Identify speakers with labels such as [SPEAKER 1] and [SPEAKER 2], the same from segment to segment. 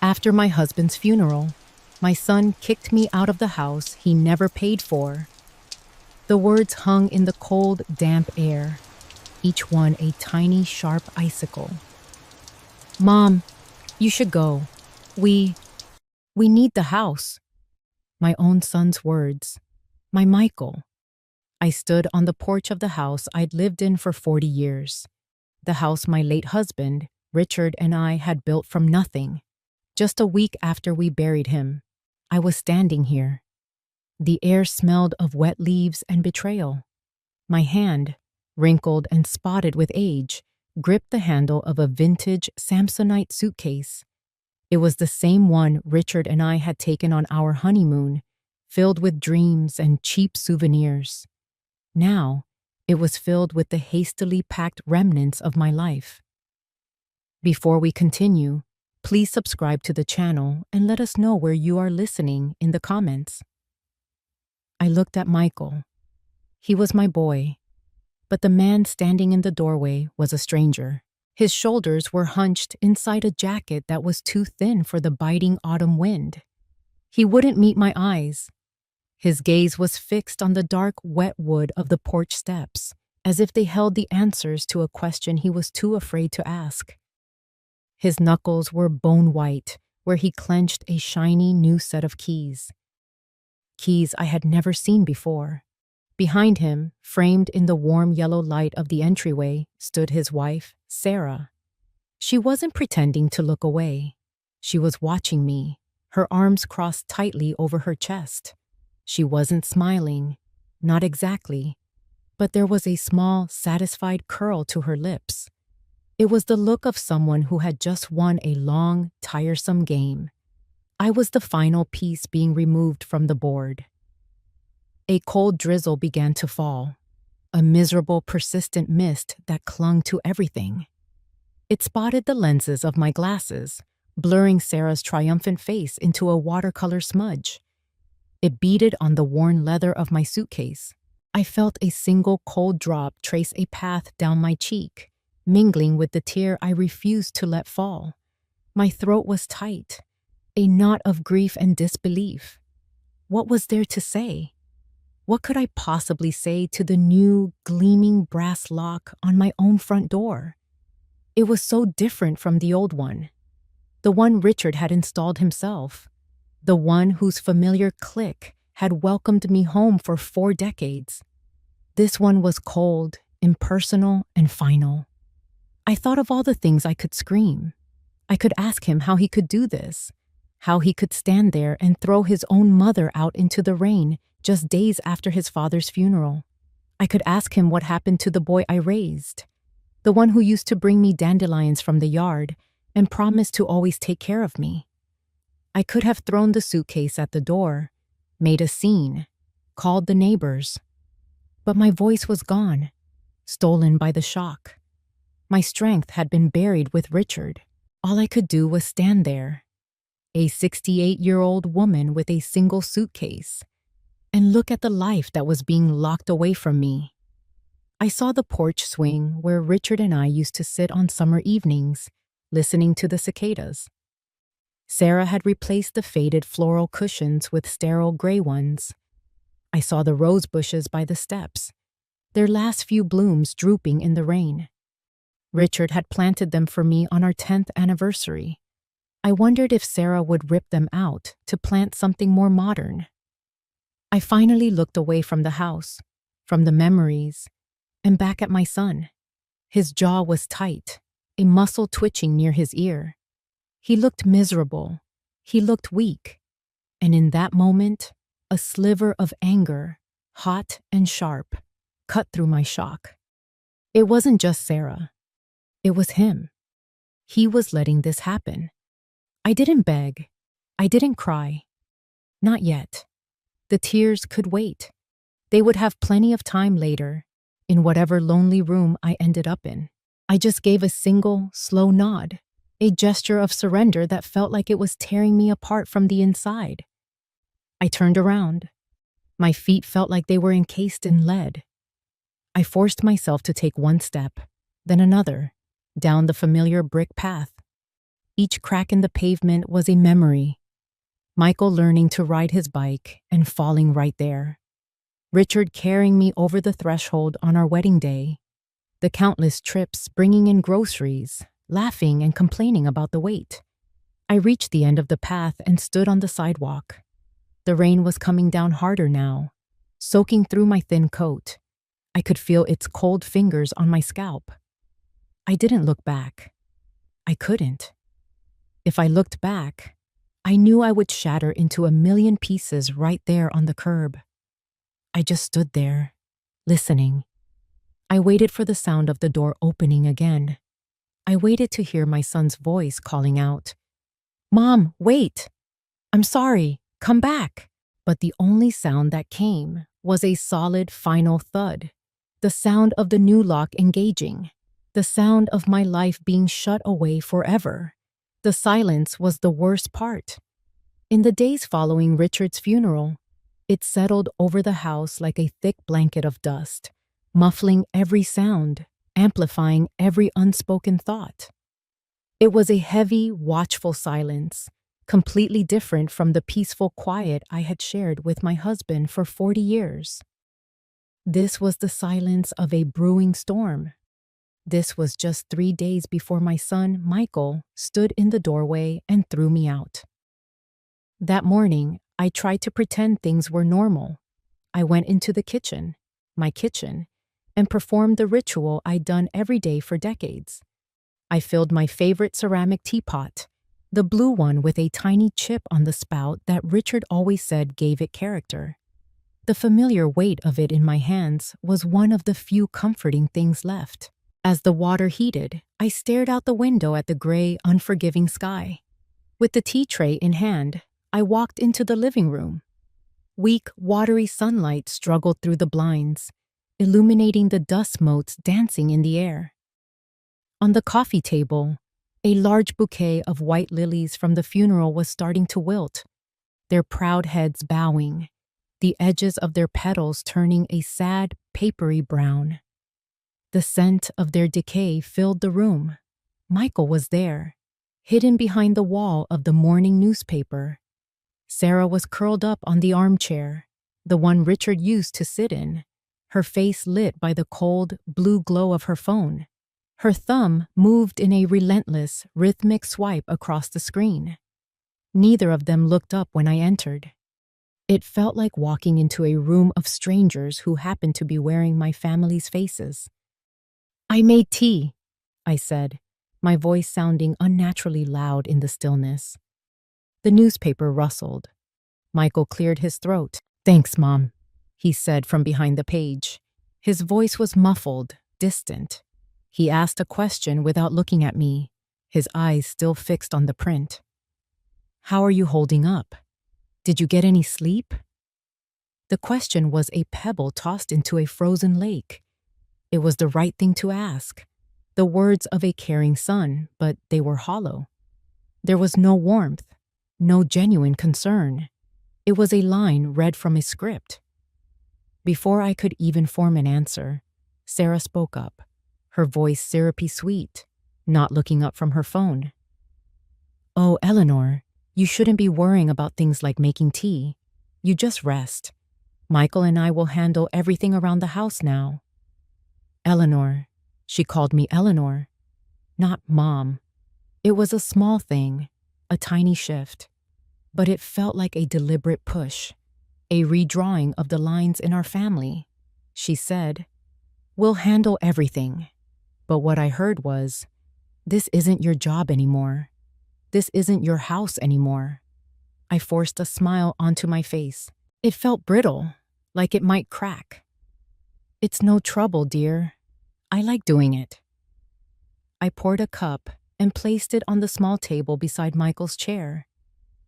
[SPEAKER 1] After my husband's funeral, my son kicked me out of the house he never paid for. The words hung in the cold, damp air, each one a tiny, sharp icicle. "Mom, you should go. We we need the house." My own son's words. My Michael. I stood on the porch of the house I'd lived in for 40 years. The house my late husband, Richard, and I had built from nothing. Just a week after we buried him, I was standing here. The air smelled of wet leaves and betrayal. My hand, wrinkled and spotted with age, gripped the handle of a vintage Samsonite suitcase. It was the same one Richard and I had taken on our honeymoon, filled with dreams and cheap souvenirs. Now, it was filled with the hastily packed remnants of my life. Before we continue, please subscribe to the channel and let us know where you are listening in the comments. I looked at Michael. He was my boy, but the man standing in the doorway was a stranger. His shoulders were hunched inside a jacket that was too thin for the biting autumn wind. He wouldn't meet my eyes. His gaze was fixed on the dark, wet wood of the porch steps, as if they held the answers to a question he was too afraid to ask. His knuckles were bone white, where he clenched a shiny new set of keys. Keys I had never seen before. Behind him, framed in the warm yellow light of the entryway, stood his wife, Sarah. She wasn't pretending to look away. She was watching me, her arms crossed tightly over her chest. She wasn't smiling, not exactly, but there was a small, satisfied curl to her lips. It was the look of someone who had just won a long, tiresome game. I was the final piece being removed from the board. A cold drizzle began to fall, a miserable, persistent mist that clung to everything. It spotted the lenses of my glasses, blurring Sarah's triumphant face into a watercolor smudge. It beaded on the worn leather of my suitcase. I felt a single cold drop trace a path down my cheek, mingling with the tear I refused to let fall. My throat was tight, a knot of grief and disbelief. What was there to say? What could I possibly say to the new, gleaming brass lock on my own front door? It was so different from the old one, the one Richard had installed himself, the one whose familiar click had welcomed me home for 4 decades. This one was cold, impersonal, and final. I thought of all the things I could scream. I could ask him how he could do this, how he could stand there and throw his own mother out into the rain just days after his father's funeral. I could ask him what happened to the boy I raised, the one who used to bring me dandelions from the yard and promised to always take care of me. I could have thrown the suitcase at the door, made a scene, called the neighbors. But my voice was gone, stolen by the shock. My strength had been buried with Richard. All I could do was stand there, a 68-year-old woman with a single suitcase, and look at the life that was being locked away from me. I saw the porch swing where Richard and I used to sit on summer evenings, listening to the cicadas. Sarah had replaced the faded floral cushions with sterile gray ones. I saw the rose bushes by the steps, their last few blooms drooping in the rain. Richard had planted them for me on our 10th anniversary. I wondered if Sarah would rip them out to plant something more modern. I finally looked away from the house, from the memories, and back at my son. His jaw was tight, a muscle twitching near his ear. He looked miserable. He looked weak. And in that moment, a sliver of anger, hot and sharp, cut through my shock. It wasn't just Sarah. It was him. He was letting this happen. I didn't beg. I didn't cry. Not yet. The tears could wait. They would have plenty of time later, in whatever lonely room I ended up in. I just gave a single, slow nod, a gesture of surrender that felt like it was tearing me apart from the inside. I turned around. My feet felt like they were encased in lead. I forced myself to take one step, then another, down the familiar brick path. Each crack in the pavement was a memory. Michael learning to ride his bike and falling right there. Richard carrying me over the threshold on our wedding day. The countless trips bringing in groceries, laughing and complaining about the wait. I reached the end of the path and stood on the sidewalk. The rain was coming down harder now, soaking through my thin coat. I could feel its cold fingers on my scalp. I didn't look back. I couldn't. If I looked back, I knew I would shatter into a million pieces right there on the curb. I just stood there, listening. I waited for the sound of the door opening again. I waited to hear my son's voice calling out, "Mom, wait! I'm sorry, come back!" But the only sound that came was a solid final thud. The sound of the new lock engaging. The sound of my life being shut away forever. The silence was the worst part. In the days following Richard's funeral, it settled over the house like a thick blanket of dust, muffling every sound, amplifying every unspoken thought. It was a heavy, watchful silence, completely different from the peaceful quiet I had shared with my husband for 40 years. This was the silence of a brewing storm. This was just 3 days before my son, Michael, stood in the doorway and threw me out. That morning, I tried to pretend things were normal. I went into the kitchen, my kitchen, and performed the ritual I'd done every day for decades. I filled my favorite ceramic teapot, the blue one with a tiny chip on the spout that Richard always said gave it character. The familiar weight of it in my hands was one of the few comforting things left. As the water heated, I stared out the window at the gray, unforgiving sky. With the tea tray in hand, I walked into the living room. Weak, watery sunlight struggled through the blinds, illuminating the dust motes dancing in the air. On the coffee table, a large bouquet of white lilies from the funeral was starting to wilt, their proud heads bowing, the edges of their petals turning a sad, papery brown. The scent of their decay filled the room. Michael was there, hidden behind the wall of the morning newspaper. Sarah was curled up on the armchair, the one Richard used to sit in, her face lit by the cold, blue glow of her phone. Her thumb moved in a relentless, rhythmic swipe across the screen. Neither of them looked up when I entered. It felt like walking into a room of strangers who happened to be wearing my family's faces. "I made tea," I said, my voice sounding unnaturally loud in the stillness. The newspaper rustled. Michael cleared his throat. "Thanks, Mom," he said from behind the page. His voice was muffled, distant. He asked a question without looking at me, his eyes still fixed on the print. "How are you holding up? Did you get any sleep?" The question was a pebble tossed into a frozen lake. It was the right thing to ask. The words of a caring son, but they were hollow. There was no warmth, no genuine concern. It was a line read from a script. Before I could even form an answer, Sarah spoke up, her voice syrupy sweet, not looking up from her phone. "Oh, Eleanor, you shouldn't be worrying about things like making tea. You just rest. Michael and I will handle everything around the house now." Eleanor. She called me Eleanor, not Mom. It was a small thing, a tiny shift, but it felt like a deliberate push, a redrawing of the lines in our family. She said, "We'll handle everything." But what I heard was, "This isn't your job anymore. This isn't your house anymore." I forced a smile onto my face. It felt brittle, like it might crack. "It's no trouble, dear. I like doing it." I poured a cup and placed it on the small table beside Michael's chair.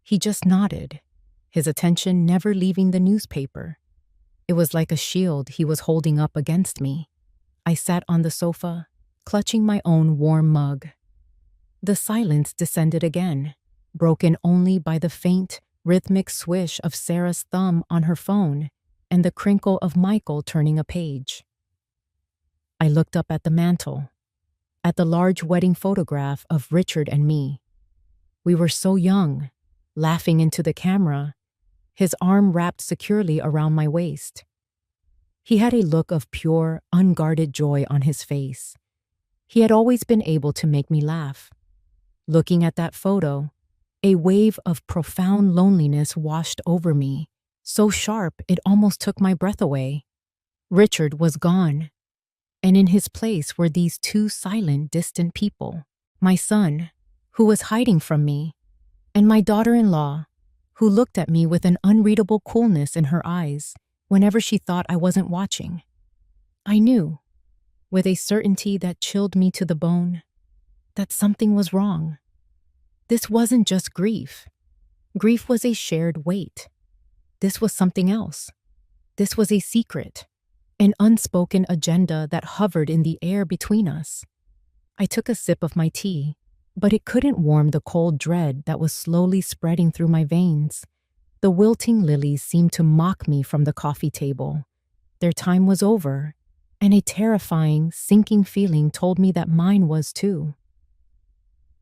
[SPEAKER 1] He just nodded, his attention never leaving the newspaper. It was like a shield he was holding up against me. I sat on the sofa, clutching my own warm mug. The silence descended again, broken only by the faint, rhythmic swish of Sarah's thumb on her phone and the crinkle of Michael turning a page. I looked up at the mantel, at the large wedding photograph of Richard and me. We were so young, laughing into the camera, his arm wrapped securely around my waist. He had a look of pure, unguarded joy on his face. He had always been able to make me laugh. Looking at that photo, a wave of profound loneliness washed over me, so sharp it almost took my breath away. Richard was gone, and in his place were these two silent, distant people. My son, who was hiding from me, and my daughter-in-law, who looked at me with an unreadable coolness in her eyes whenever she thought I wasn't watching. I knew, with a certainty that chilled me to the bone, that something was wrong. This wasn't just grief. Grief was a shared weight. This was something else. This was a secret, an unspoken agenda that hovered in the air between us. I took a sip of my tea, but it couldn't warm the cold dread that was slowly spreading through my veins. The wilting lilies seemed to mock me from the coffee table. Their time was over, and a terrifying, sinking feeling told me that mine was too.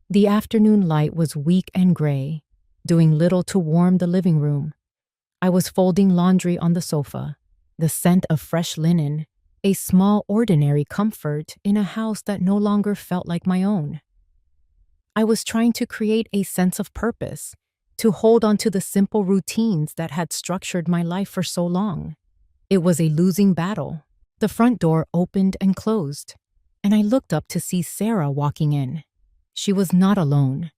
[SPEAKER 1] The afternoon light was weak and gray, doing little to warm the living room. I was folding laundry on the sofa, the scent of fresh linen, a small ordinary comfort in a house that no longer felt like my own. I was trying to create a sense of purpose, to hold on to the simple routines that had structured my life for so long. It was a losing battle. The front door opened and closed, and I looked up to see Sarah walking in. She was not alone.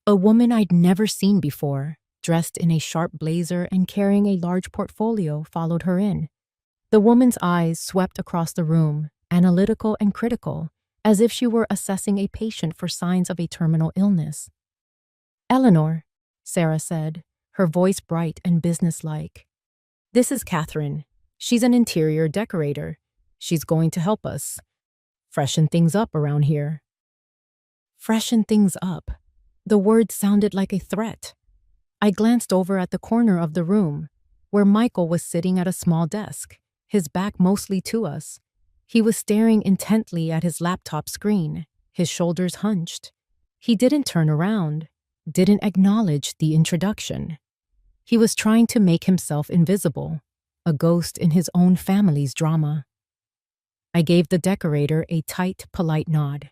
[SPEAKER 1] A woman I'd never seen before, dressed in a sharp blazer and carrying a large portfolio, followed her in. The woman's eyes swept across the room, analytical and critical, as if she were assessing a patient for signs of a terminal illness. "Eleanor," Sarah said, her voice bright and businesslike. "This is Catherine. She's an interior decorator. She's going to help us freshen things up around here." Freshen things up. The word sounded like a threat. I glanced over at the corner of the room, where Michael was sitting at a small desk, his back mostly to us. He was staring intently at his laptop screen, his shoulders hunched. He didn't turn around, didn't acknowledge the introduction. He was trying to make himself invisible, a ghost in his own family's drama. I gave the decorator a tight, polite nod.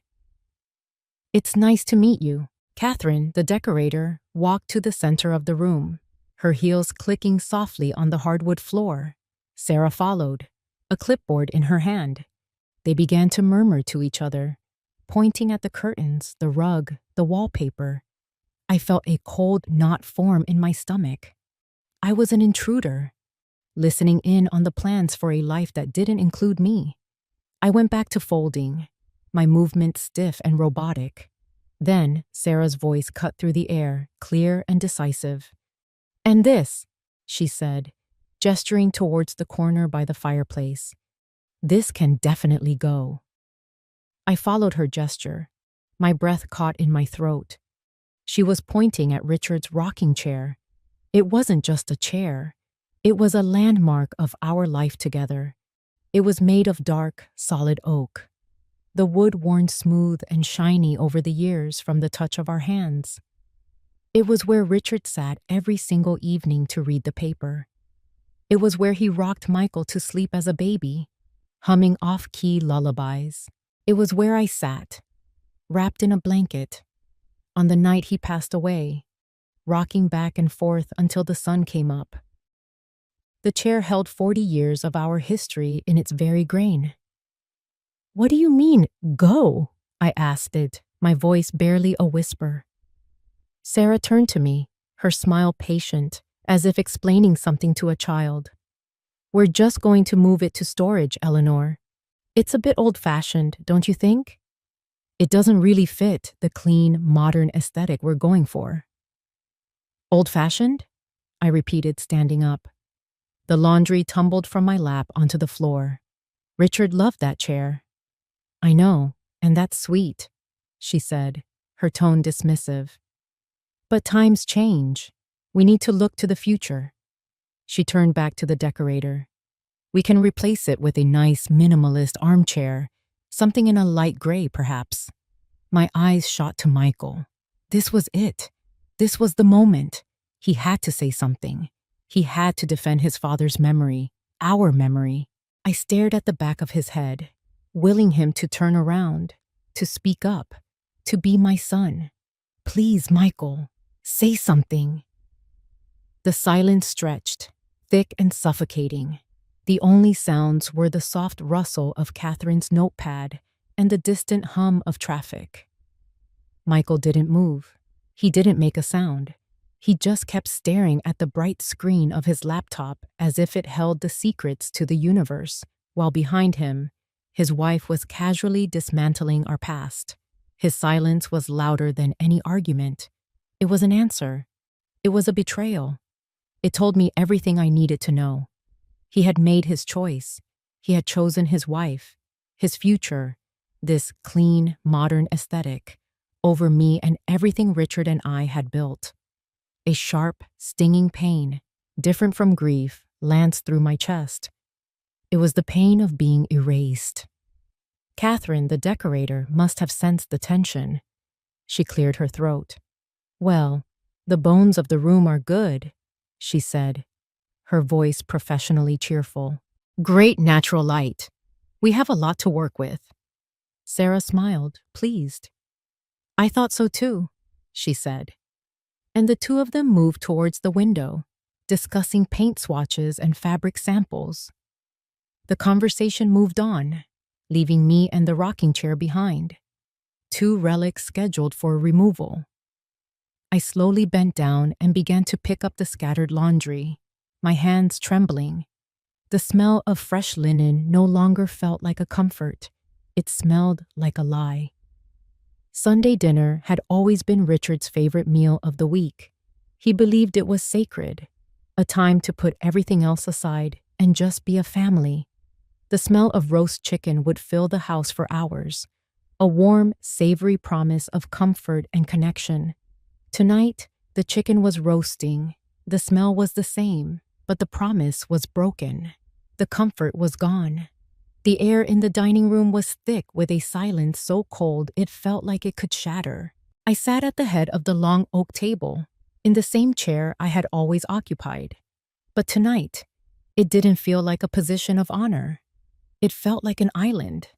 [SPEAKER 1] "It's nice to meet you." Catherine, the decorator, walked to the center of the room, her heels clicking softly on the hardwood floor. Sarah followed, a clipboard in her hand. They began to murmur to each other, pointing at the curtains, the rug, the wallpaper. I felt a cold knot form in my stomach. I was an intruder, listening in on the plans for a life that didn't include me. I went back to folding, my movements stiff and robotic. Then Sarah's voice cut through the air, clear and decisive. "And this," she said, gesturing towards the corner by the fireplace. "This can definitely go." I followed her gesture, my breath caught in my throat. She was pointing at Richard's rocking chair. It wasn't just a chair. It was a landmark of our life together. It was made of dark, solid oak, the wood worn smooth and shiny over the years from the touch of our hands. It was where Richard sat every single evening to read the paper. It was where he rocked Michael to sleep as a baby, humming off-key lullabies. It was where I sat, wrapped in a blanket, on the night he passed away, rocking back and forth until the sun came up. The chair held 40 years of our history in its very grain. "What do you mean, go?" I asked it, my voice barely a whisper. Sarah turned to me, her smile patient, as if explaining something to a child. "We're just going to move it to storage, Eleanor. It's a bit old-fashioned, don't you think? It doesn't really fit the clean, modern aesthetic we're going for." "Old-fashioned?" I repeated, standing up. The laundry tumbled from my lap onto the floor. "Richard loved that chair." "I know, and that's sweet," she said, her tone dismissive. "But times change. We need to look to the future." She turned back to the decorator. "We can replace it with a nice minimalist armchair, something in a light gray, perhaps." My eyes shot to Michael. This was it. This was the moment. He had to say something. He had to defend his father's memory, our memory. I stared at the back of his head, willing him to turn around, to speak up, to be my son. Please, Michael, say something. The silence stretched, thick and suffocating. The only sounds were the soft rustle of Catherine's notepad and the distant hum of traffic. Michael didn't move. He didn't make a sound. He just kept staring at the bright screen of his laptop as if it held the secrets to the universe, while behind him, his wife was casually dismantling our past. His silence was louder than any argument. It was an answer. It was a betrayal. It told me everything I needed to know. He had made his choice. He had chosen his wife, his future, this clean, modern aesthetic, over me and everything Richard and I had built. A sharp, stinging pain, different from grief, lanced through my chest. It was the pain of being erased. Catherine, the decorator, must have sensed the tension. She cleared her throat. "Well, the bones of the room are good," she said, her voice professionally cheerful. "Great natural light. We have a lot to work with." Sarah smiled, pleased. "I thought so too," she said. And the two of them moved towards the window, discussing paint swatches and fabric samples. The conversation moved on, leaving me and the rocking chair behind, two relics scheduled for removal. I slowly bent down and began to pick up the scattered laundry, my hands trembling. The smell of fresh linen no longer felt like a comfort. It smelled like a lie. Sunday dinner had always been Richard's favorite meal of the week. He believed it was sacred, a time to put everything else aside and just be a family. The smell of roast chicken would fill the house for hours, a warm, savory promise of comfort and connection. Tonight, the chicken was roasting. The smell was the same, but the promise was broken. The comfort was gone. The air in the dining room was thick with a silence so cold it felt like it could shatter. I sat at the head of the long oak table, in the same chair I had always occupied. But tonight, it didn't feel like a position of honor. It felt like an island.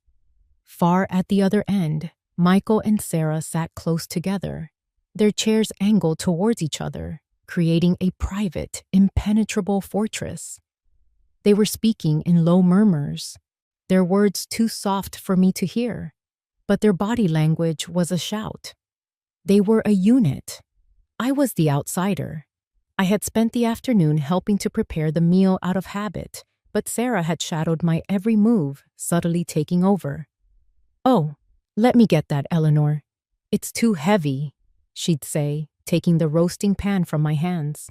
[SPEAKER 1] Far at the other end, Michael and Sarah sat close together, their chairs angled towards each other, creating a private, impenetrable fortress. They were speaking in low murmurs, their words too soft for me to hear, but their body language was a shout. They were a unit. I was the outsider. I had spent the afternoon helping to prepare the meal out of habit, but Sarah had shadowed my every move, subtly taking over. "Oh, let me get that, Eleanor. It's too heavy," she'd say, taking the roasting pan from my hands.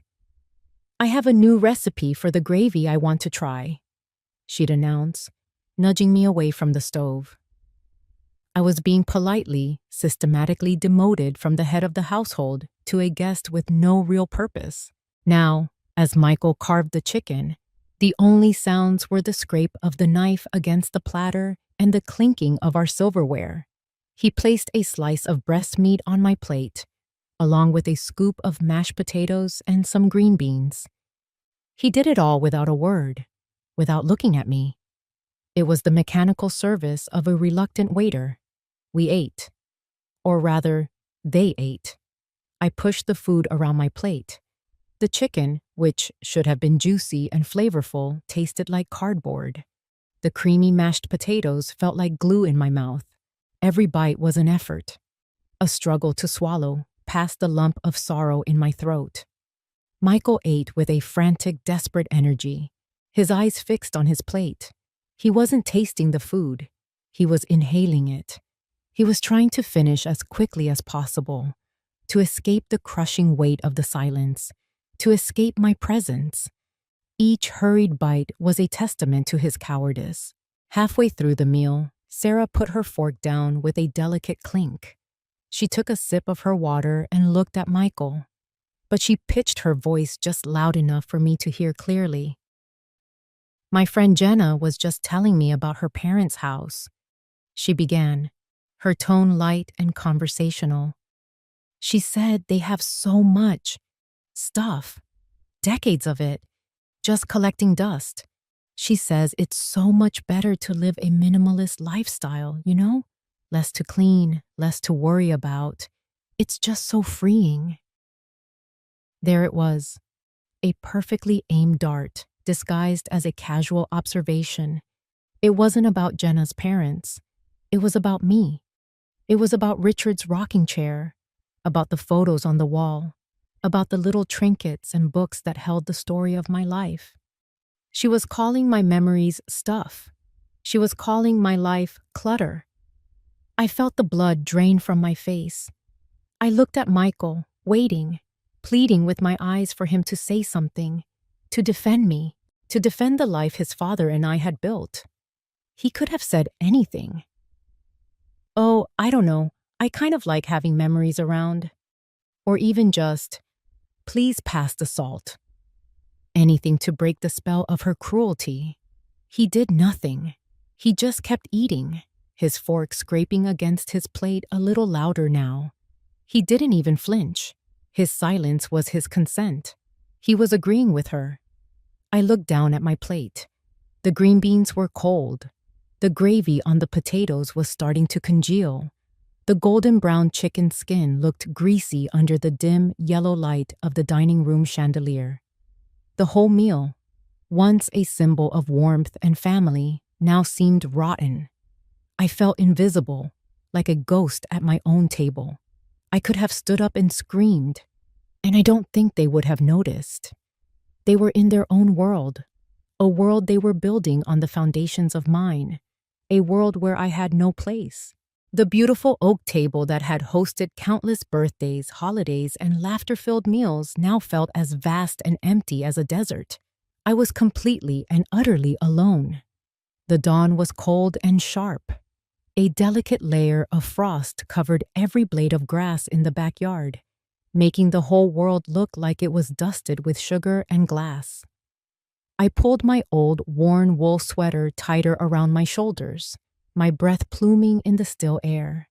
[SPEAKER 1] "I have a new recipe for the gravy I want to try," she'd announce, nudging me away from the stove. I was being politely, systematically demoted from the head of the household to a guest with no real purpose. Now, as Michael carved the chicken, the only sounds were the scrape of the knife against the platter and the clinking of our silverware. He placed a slice of breast meat on my plate, along with a scoop of mashed potatoes and some green beans. He did it all without a word, without looking at me. It was the mechanical service of a reluctant waiter. We ate. Or rather, they ate. I pushed the food around my plate. The chicken, which should have been juicy and flavorful, tasted like cardboard. The creamy mashed potatoes felt like glue in my mouth. Every bite was an effort, a struggle to swallow past the lump of sorrow in my throat. Michael ate with a frantic, desperate energy, his eyes fixed on his plate. He wasn't tasting the food. He was inhaling it. He was trying to finish as quickly as possible, to escape the crushing weight of the silence, to escape my presence. Each hurried bite was a testament to his cowardice. Halfway through the meal, Sarah put her fork down with a delicate clink. She took a sip of her water and looked at Michael, but she pitched her voice just loud enough for me to hear clearly. "My friend Jenna was just telling me about her parents' house," she began, her tone light and conversational. She said they have so much stuff, decades of it, just collecting dust. She says it's so much better to live a minimalist lifestyle, you know? Less to clean, less to worry about. It's just so freeing. There it was, a perfectly aimed dart, disguised as a casual observation. It wasn't about Jenna's parents. It was about me. It was about Richard's rocking chair, about the photos on the wall, about the little trinkets and books that held the story of my life. She was calling my memories stuff. She was calling my life clutter. I felt the blood drain from my face. I looked at Michael, waiting, pleading with my eyes for him to say something, to defend me, to defend the life his father and I had built. He could have said anything. Oh, I don't know, I kind of like having memories around. Or even just, please pass the salt. Anything to break the spell of her cruelty. He did nothing. He just kept eating, his fork scraping against his plate a little louder now. He didn't even flinch. His silence was his consent. He was agreeing with her. I looked down at my plate. The green beans were cold. The gravy on the potatoes was starting to congeal. The golden brown chicken skin looked greasy under the dim yellow light of the dining room chandelier. The whole meal, once a symbol of warmth and family, now seemed rotten. I felt invisible, like a ghost at my own table. I could have stood up and screamed, and I don't think they would have noticed. They were in their own world, a world they were building on the foundations of mine, a world where I had no place. The beautiful oak table that had hosted countless birthdays, holidays, and laughter-filled meals now felt as vast and empty as a desert. I was completely and utterly alone. The dawn was cold and sharp. A delicate layer of frost covered every blade of grass in the backyard, making the whole world look like it was dusted with sugar and glass. I pulled my old, worn wool sweater tighter around my shoulders, my breath pluming in the still air.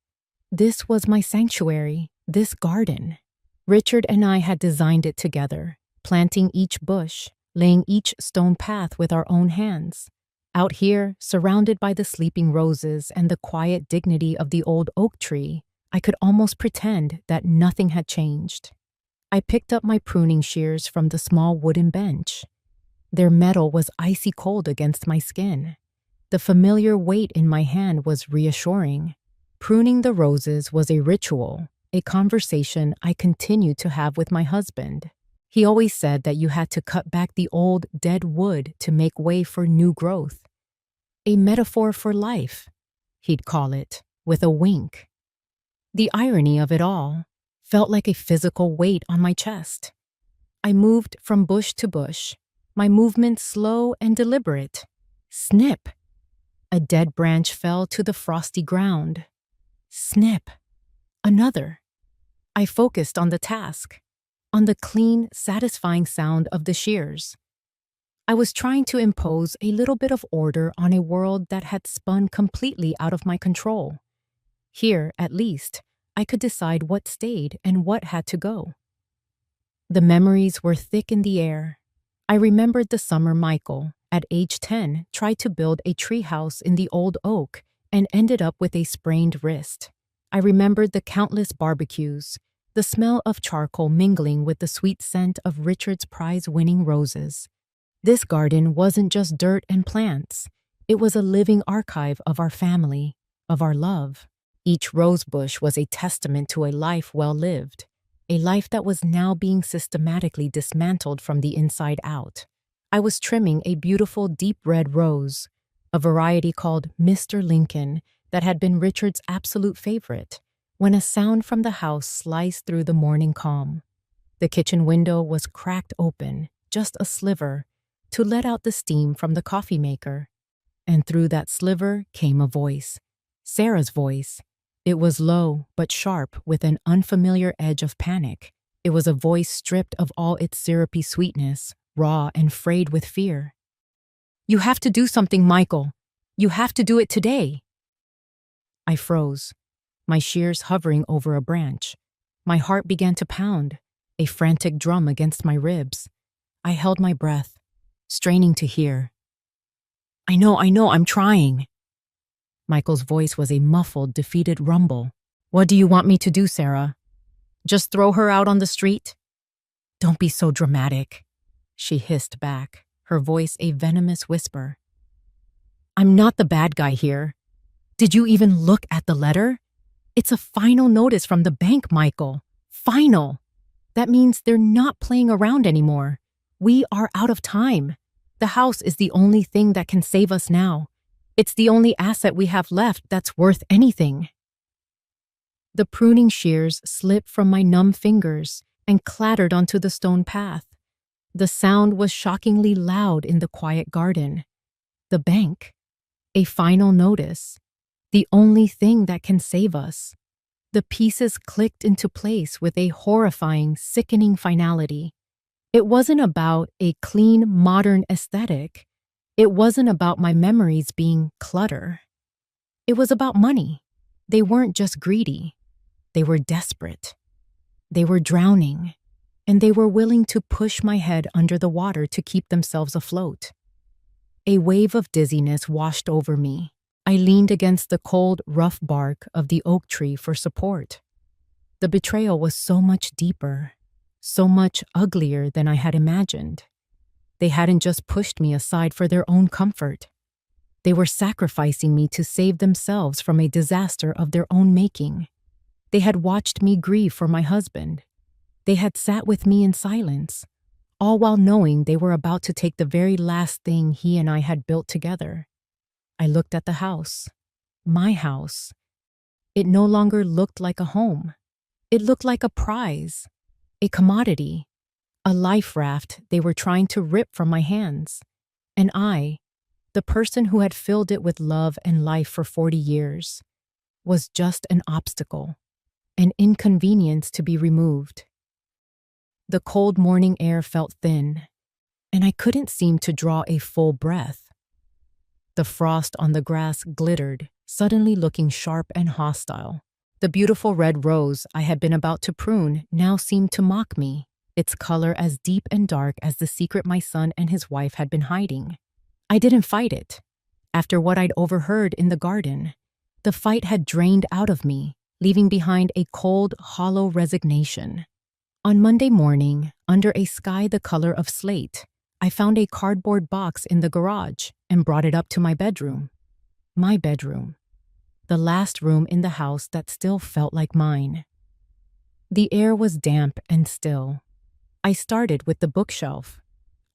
[SPEAKER 1] This was my sanctuary, this garden. Richard and I had designed it together, planting each bush, laying each stone path with our own hands. Out here, surrounded by the sleeping roses and the quiet dignity of the old oak tree, I could almost pretend that nothing had changed. I picked up my pruning shears from the small wooden bench. Their metal was icy cold against my skin. The familiar weight in my hand was reassuring. Pruning the roses was a ritual, a conversation I continued to have with my husband. He always said that you had to cut back the old, dead wood to make way for new growth. A metaphor for life, he'd call it, with a wink. The irony of it all felt like a physical weight on my chest. I moved from bush to bush, my movements slow and deliberate. Snip! A dead branch fell to the frosty ground. Snip! Another. I focused on the task, on the clean, satisfying sound of the shears. I was trying to impose a little bit of order on a world that had spun completely out of my control. Here, at least, I could decide what stayed and what had to go. The memories were thick in the air. I remembered the summer Michael, at age 10, tried to build a treehouse in the old oak and ended up with a sprained wrist. I remembered the countless barbecues, the smell of charcoal mingling with the sweet scent of Richard's prize-winning roses. This garden wasn't just dirt and plants. It was a living archive of our family, of our love. Each rose bush was a testament to a life well lived, a life that was now being systematically dismantled from the inside out. I was trimming a beautiful deep red rose, a variety called Mr. Lincoln that had been Richard's absolute favorite, when a sound from the house sliced through the morning calm. The kitchen window was cracked open, just a sliver, to let out the steam from the coffee maker. And through that sliver came a voice, Sarah's voice. It was low but sharp with an unfamiliar edge of panic. It was a voice stripped of all its syrupy sweetness, raw and frayed with fear. "You have to do something, Michael. You have to do it today." I froze, my shears hovering over a branch, My heart began to pound, a frantic drum against my ribs. I held my breath, straining to hear. I know, I'm trying." Michael's voice was a muffled, defeated rumble. "What do you want me to do, Sarah? Just throw her out on the street?" "Don't be so dramatic," she hissed back, her voice a venomous whisper. "I'm not the bad guy here. Did you even look at the letter? It's a final notice from the bank, Michael. Final. That means they're not playing around anymore. We are out of time. The house is the only thing that can save us now. It's the only asset we have left that's worth anything." The pruning shears slipped from my numb fingers and clattered onto the stone path. The sound was shockingly loud in the quiet garden. The bank. A final notice. The only thing that can save us. The pieces clicked into place with a horrifying, sickening finality. It wasn't about a clean, modern aesthetic. It wasn't about my memories being clutter. It was about money. They weren't just greedy. They were desperate. They were drowning, and they were willing to push my head under the water to keep themselves afloat. A wave of dizziness washed over me. I leaned against the cold, rough bark of the oak tree for support. The betrayal was so much deeper, so much uglier than I had imagined. They hadn't just pushed me aside for their own comfort. They were sacrificing me to save themselves from a disaster of their own making. They had watched me grieve for my husband. They had sat with me in silence, all while knowing they were about to take the very last thing he and I had built together. I looked at the house. My house. It no longer looked like a home. It looked like a prize, a commodity, a life raft they were trying to rip from my hands. And I, the person who had filled it with love and life for 40 years, was just an obstacle, an inconvenience to be removed. The cold morning air felt thin, and I couldn't seem to draw a full breath. The frost on the grass glittered, suddenly looking sharp and hostile. The beautiful red rose I had been about to prune now seemed to mock me, its color as deep and dark as the secret my son and his wife had been hiding. I didn't fight it. After what I'd overheard in the garden, the fight had drained out of me, leaving behind a cold, hollow resignation. On Monday morning, under a sky the color of slate, I found a cardboard box in the garage and brought it up to my bedroom. My bedroom. The last room in the house that still felt like mine. The air was damp and still. I started with the bookshelf.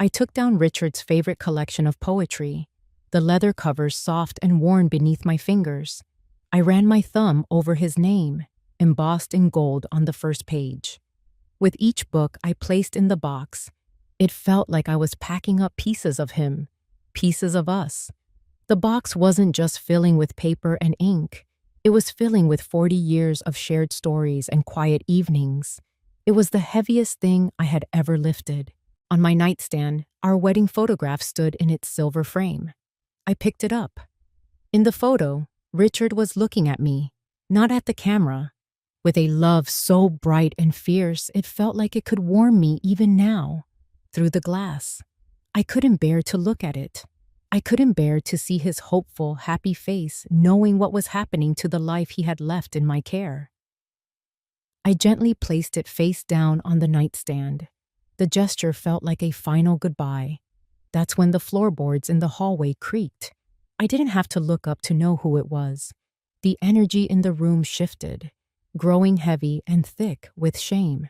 [SPEAKER 1] I took down Richard's favorite collection of poetry, the leather covers soft and worn beneath my fingers. I ran my thumb over his name, embossed in gold on the first page. With each book I placed in the box, it felt like I was packing up pieces of him, pieces of us. The box wasn't just filling with paper and ink. It was filling with 40 years of shared stories and quiet evenings. It was the heaviest thing I had ever lifted. On my nightstand, our wedding photograph stood in its silver frame. I picked it up. In the photo, Richard was looking at me, not at the camera. With a love so bright and fierce, it felt like it could warm me even now. Through the glass. I couldn't bear to look at it. I couldn't bear to see his hopeful, happy face, knowing what was happening to the life he had left in my care. I gently placed it face down on the nightstand. The gesture felt like a final goodbye. That's when the floorboards in the hallway creaked. I didn't have to look up to know who it was. The energy in the room shifted, growing heavy and thick with shame.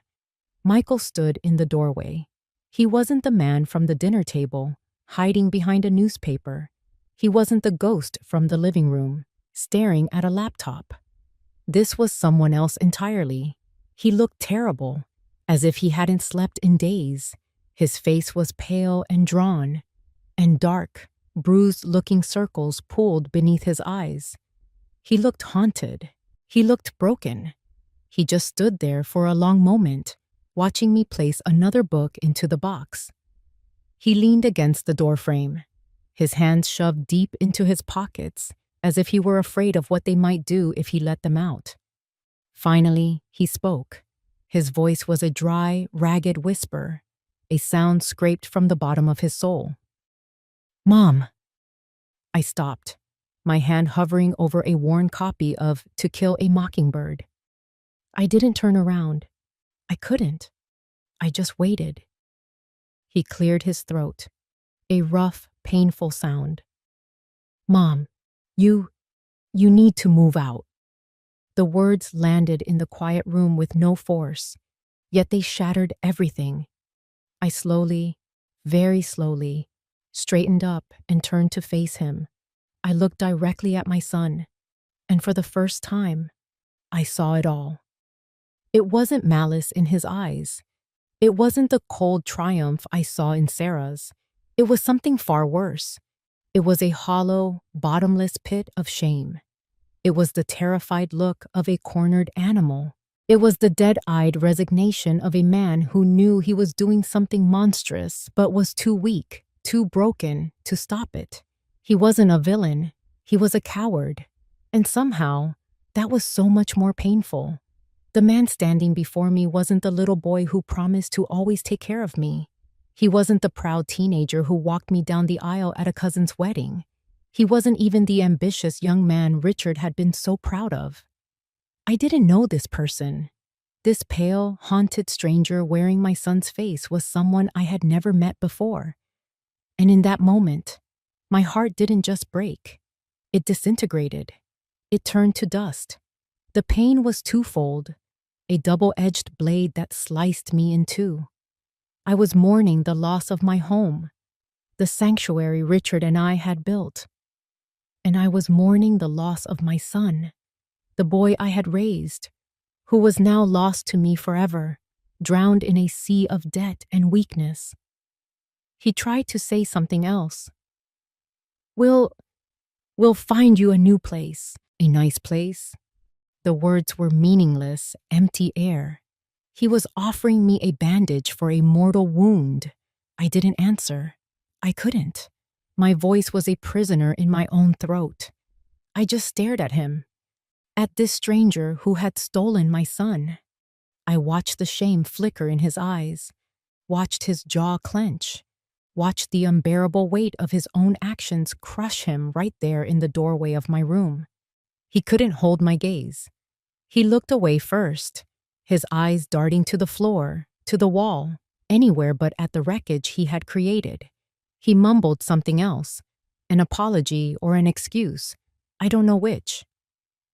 [SPEAKER 1] Michael stood in the doorway. He wasn't the man from the dinner table, hiding behind a newspaper. He wasn't the ghost from the living room, staring at a laptop. This was someone else entirely. He looked terrible, as if he hadn't slept in days. His face was pale and drawn, and dark, bruised-looking circles pooled beneath his eyes. He looked haunted. He looked broken. He just stood there for a long moment, watching me place another book into the box. He leaned against the doorframe, his hands shoved deep into his pockets, as if he were afraid of what they might do if he let them out. Finally, he spoke. His voice was a dry, ragged whisper, a sound scraped from the bottom of his soul. "Mom!" I stopped, my hand hovering over a worn copy of To Kill a Mockingbird. I didn't turn around. I couldn't. I just waited. He cleared his throat, a rough, painful sound. "Mom, you need to move out." The words landed in the quiet room with no force, yet they shattered everything. I slowly, very slowly, straightened up and turned to face him. I looked directly at my son, and for the first time, I saw it all. It wasn't malice in his eyes. It wasn't the cold triumph I saw in Sarah's. It was something far worse. It was a hollow, bottomless pit of shame. It was the terrified look of a cornered animal. It was the dead-eyed resignation of a man who knew he was doing something monstrous but was too weak, too broken to stop it. He wasn't a villain. He was a coward. And somehow, that was so much more painful. The man standing before me wasn't the little boy who promised to always take care of me. He wasn't the proud teenager who walked me down the aisle at a cousin's wedding. He wasn't even the ambitious young man Richard had been so proud of. I didn't know this person. This pale, haunted stranger wearing my son's face was someone I had never met before. And in that moment, my heart didn't just break. It disintegrated. It turned to dust. The pain was twofold, a double-edged blade that sliced me in two. I was mourning the loss of my home, the sanctuary Richard and I had built. And I was mourning the loss of my son, the boy I had raised, who was now lost to me forever, drowned in a sea of debt and weakness. He tried to say something else. We'll find you a new place, a nice place." The words were meaningless, empty air. He was offering me a bandage for a mortal wound. I didn't answer. I couldn't. My voice was a prisoner in my own throat. I just stared at him, at this stranger who had stolen my son. I watched the shame flicker in his eyes, watched his jaw clench, watched the unbearable weight of his own actions crush him right there in the doorway of my room. He couldn't hold my gaze. He looked away first, his eyes darting to the floor, to the wall, anywhere but at the wreckage he had created. He mumbled something else, an apology or an excuse, I don't know which.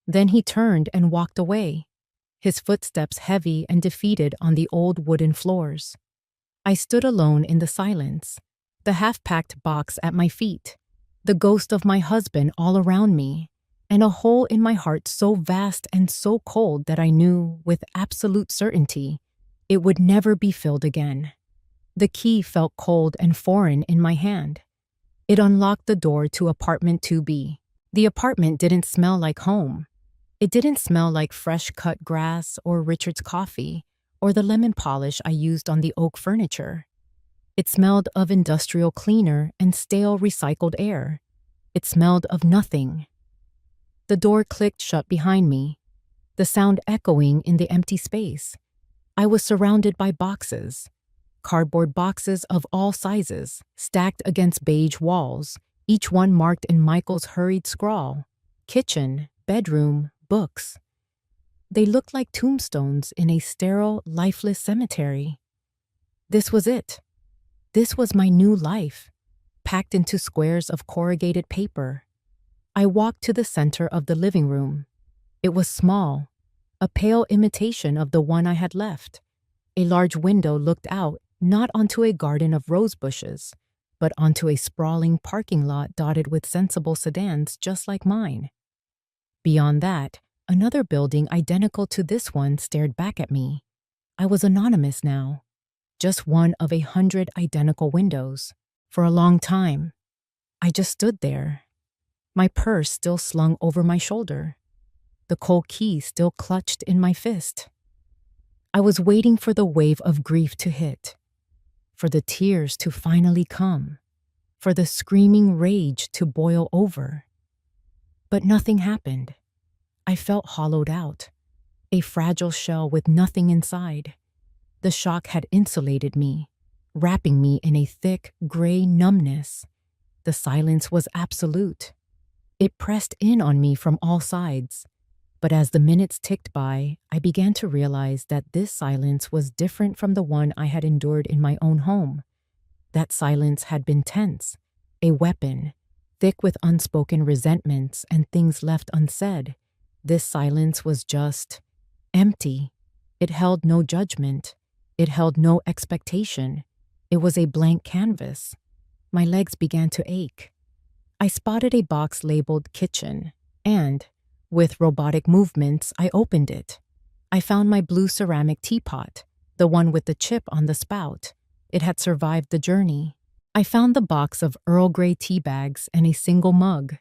[SPEAKER 1] Then he turned and walked away, his footsteps heavy and defeated on the old wooden floors. I stood alone in the silence, the half-packed box at my feet, the ghost of my husband all around me, and a hole in my heart so vast and so cold that I knew, with absolute certainty, it would never be filled again. The key felt cold and foreign in my hand. It unlocked the door to apartment 2B. The apartment didn't smell like home. It didn't smell like fresh-cut grass or Richard's coffee or the lemon polish I used on the oak furniture. It smelled of industrial cleaner and stale recycled air. It smelled of nothing. The door clicked shut behind me, the sound echoing in the empty space. I was surrounded by boxes, cardboard boxes of all sizes, stacked against beige walls, each one marked in Michael's hurried scrawl. Kitchen, bedroom, books. They looked like tombstones in a sterile, lifeless cemetery. This was it. This was my new life, packed into squares of corrugated paper. I walked to the center of the living room. It was small, a pale imitation of the one I had left. A large window looked out, not onto a garden of rose bushes, but onto a sprawling parking lot dotted with sensible sedans just like mine. Beyond that, another building identical to this one stared back at me. I was anonymous now, just one of 100 identical windows. For a long time, I just stood there, my purse still slung over my shoulder, the cold key still clutched in my fist. I was waiting for the wave of grief to hit, for the tears to finally come, for the screaming rage to boil over. But nothing happened. I felt hollowed out. a fragile shell with nothing inside. The shock had insulated me, wrapping me in a thick, gray numbness. The silence was absolute. It pressed in on me from all sides. But as the minutes ticked by, I began to realize that this silence was different from the one I had endured in my own home. That silence had been tense, a weapon, thick with unspoken resentments and things left unsaid. This silence was just empty. It held no judgment. It held no expectation. It was a blank canvas. My legs began to ache. I spotted a box labeled kitchen, and, with robotic movements, I opened it. I found my blue ceramic teapot, the one with the chip on the spout. It had survived the journey. I found the box of Earl Grey tea bags and a single mug.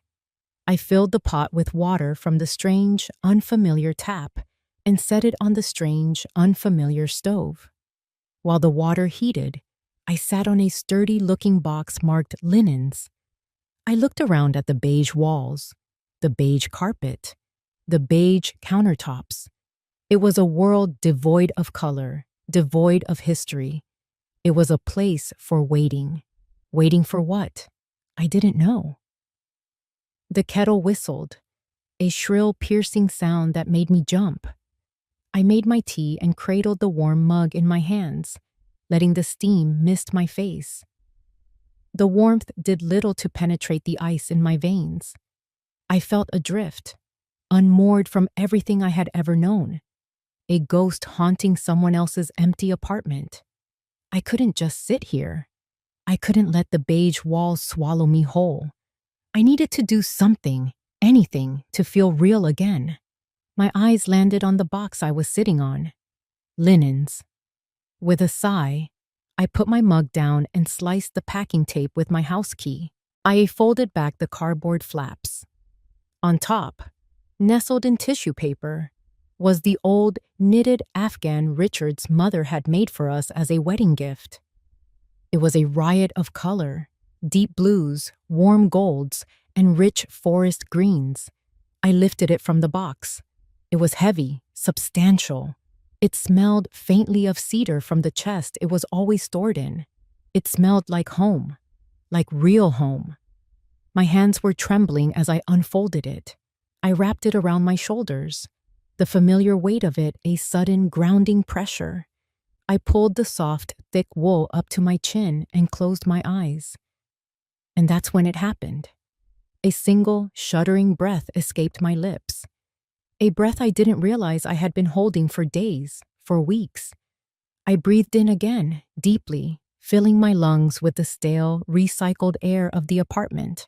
[SPEAKER 1] I filled the pot with water from the strange, unfamiliar tap and set it on the strange, unfamiliar stove. While the water heated, I sat on a sturdy-looking box marked linens. I looked around at the beige walls, the beige carpet, the beige countertops. It was a world devoid of color, devoid of history. It was a place for waiting. Waiting for what? I didn't know. The kettle whistled, a shrill, piercing sound that made me jump. I made my tea and cradled the warm mug in my hands, letting the steam mist my face. The warmth did little to penetrate the ice in my veins. I felt adrift, unmoored from everything I had ever known, a ghost haunting someone else's empty apartment. I couldn't just sit here. I couldn't let the beige walls swallow me whole. I needed to do something, anything, to feel real again. My eyes landed on the box I was sitting on. Linens. With a sigh, I put my mug down and sliced the packing tape with my house key. I folded back the cardboard flaps. On top, nestled in tissue paper, was the old knitted Afghan Richard's mother had made for us as a wedding gift. It was a riot of color, deep blues, warm golds, and rich forest greens. I lifted it from the box. It was heavy, substantial. It smelled faintly of cedar from the chest it was always stored in. It smelled like home, like real home. My hands were trembling as I unfolded it. I wrapped it around my shoulders, the familiar weight of it a sudden grounding pressure. I pulled the soft, thick wool up to my chin and closed my eyes. And that's when it happened. A single, shuddering breath escaped my lips. A breath I didn't realize I had been holding for days, for weeks. I breathed in again, deeply, filling my lungs with the stale, recycled air of the apartment.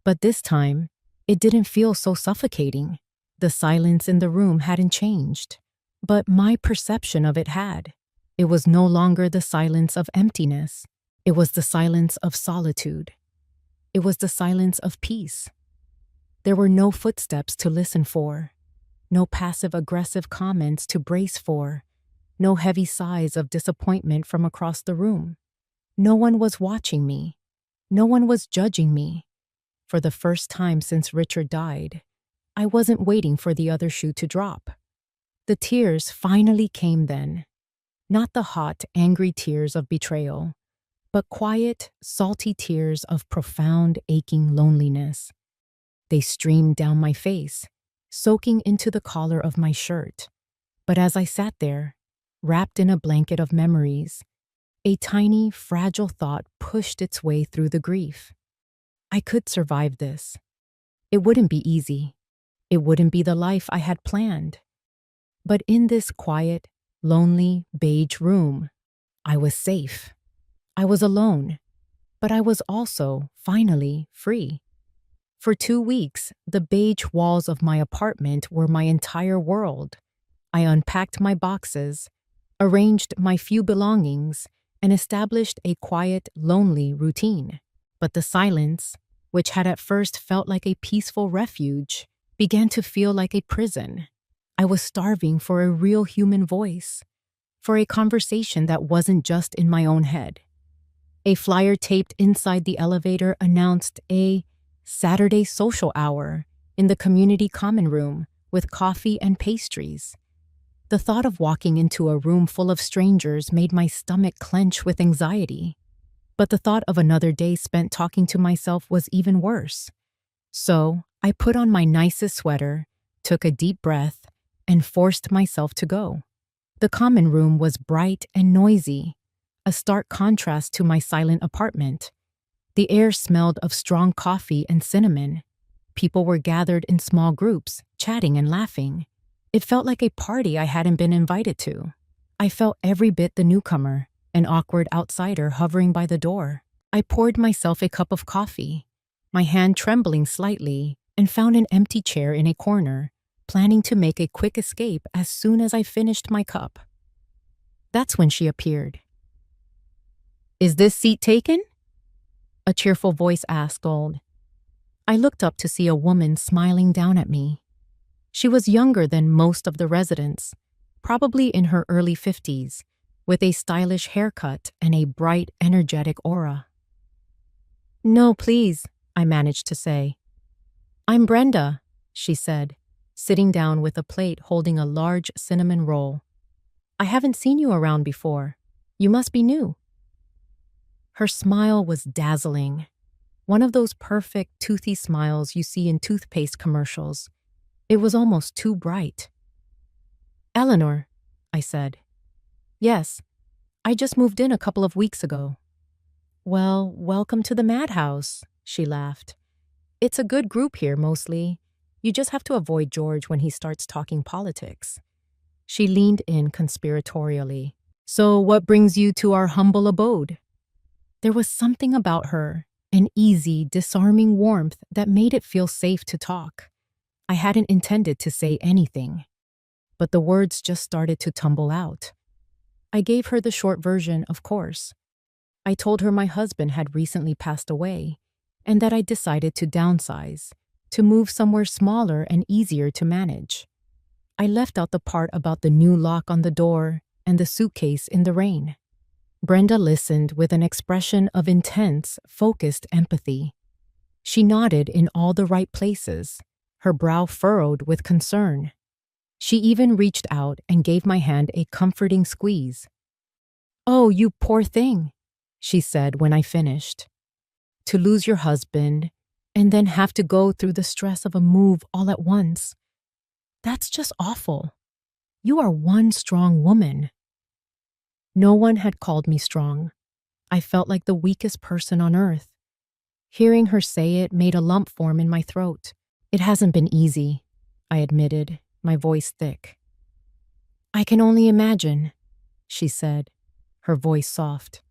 [SPEAKER 1] But this time, it didn't feel so suffocating. The silence in the room hadn't changed, but my perception of it had. It was no longer the silence of emptiness. It was the silence of solitude. It was the silence of peace. There were no footsteps to listen for, no passive-aggressive comments to brace for, no heavy sighs of disappointment from across the room. No one was watching me. No one was judging me. For the first time since Richard died, I wasn't waiting for the other shoe to drop. The tears finally came then. Not the hot, angry tears of betrayal, but quiet, salty tears of profound, aching loneliness. They streamed down my face, soaking into the collar of my shirt. But as I sat there, wrapped in a blanket of memories, a tiny, fragile thought pushed its way through the grief. I could survive this. It wouldn't be easy. It wouldn't be the life I had planned. But in this quiet, lonely, beige room, I was safe. I was alone, but I was also, finally, free. For 2 weeks, the beige walls of my apartment were my entire world. I unpacked my boxes, arranged my few belongings, and established a quiet, lonely routine. But the silence, which had at first felt like a peaceful refuge, began to feel like a prison. I was starving for a real human voice, for a conversation that wasn't just in my own head. A flyer taped inside the elevator announced a Saturday social hour in the community common room with coffee and pastries. The thought of walking into a room full of strangers made my stomach clench with anxiety. But the thought of another day spent talking to myself was even worse. So, I put on my nicest sweater, took a deep breath, and forced myself to go. The common room was bright and noisy, a stark contrast to my silent apartment. The air smelled of strong coffee and cinnamon. People were gathered in small groups, chatting and laughing. It felt like a party I hadn't been invited to. I felt every bit the newcomer, an awkward outsider hovering by the door. I poured myself a cup of coffee, my hand trembling slightly, and found an empty chair in a corner, planning to make a quick escape as soon as I finished my cup. That's when she appeared. "Is this seat taken?" a cheerful voice asked. I looked up to see a woman smiling down at me. She was younger than most of the residents, probably in her early 50s, with a stylish haircut and a bright, energetic aura. "No, please," I managed to say. "I'm Brenda," she said, sitting down with a plate holding a large cinnamon roll. "I haven't seen you around before. You must be new." Her smile was dazzling. One of those perfect, toothy smiles you see in toothpaste commercials. It was almost too bright. "Eleanor," I said. "Yes, I just moved in a couple of weeks ago." "Well, welcome to the madhouse," she laughed. "It's a good group here mostly. You just have to avoid George when he starts talking politics." She leaned in conspiratorially. "So what brings you to our humble abode?" There was something about her, an easy, disarming warmth that made it feel safe to talk. I hadn't intended to say anything, but the words just started to tumble out. I gave her the short version, of course. I told her my husband had recently passed away, and that I decided to downsize, to move somewhere smaller and easier to manage. I left out the part about the new lock on the door and the suitcase in the rain. Brenda listened with an expression of intense, focused empathy. She nodded in all the right places, her brow furrowed with concern. She even reached out and gave my hand a comforting squeeze. "Oh, you poor thing," she said when I finished. "To lose your husband and then have to go through the stress of a move all at once. That's just awful. You are one strong woman." No one had called me strong. I felt like the weakest person on earth. Hearing her say it made a lump form in my throat. "It hasn't been easy," I admitted, my voice thick. "I can only imagine," she said, her voice soft.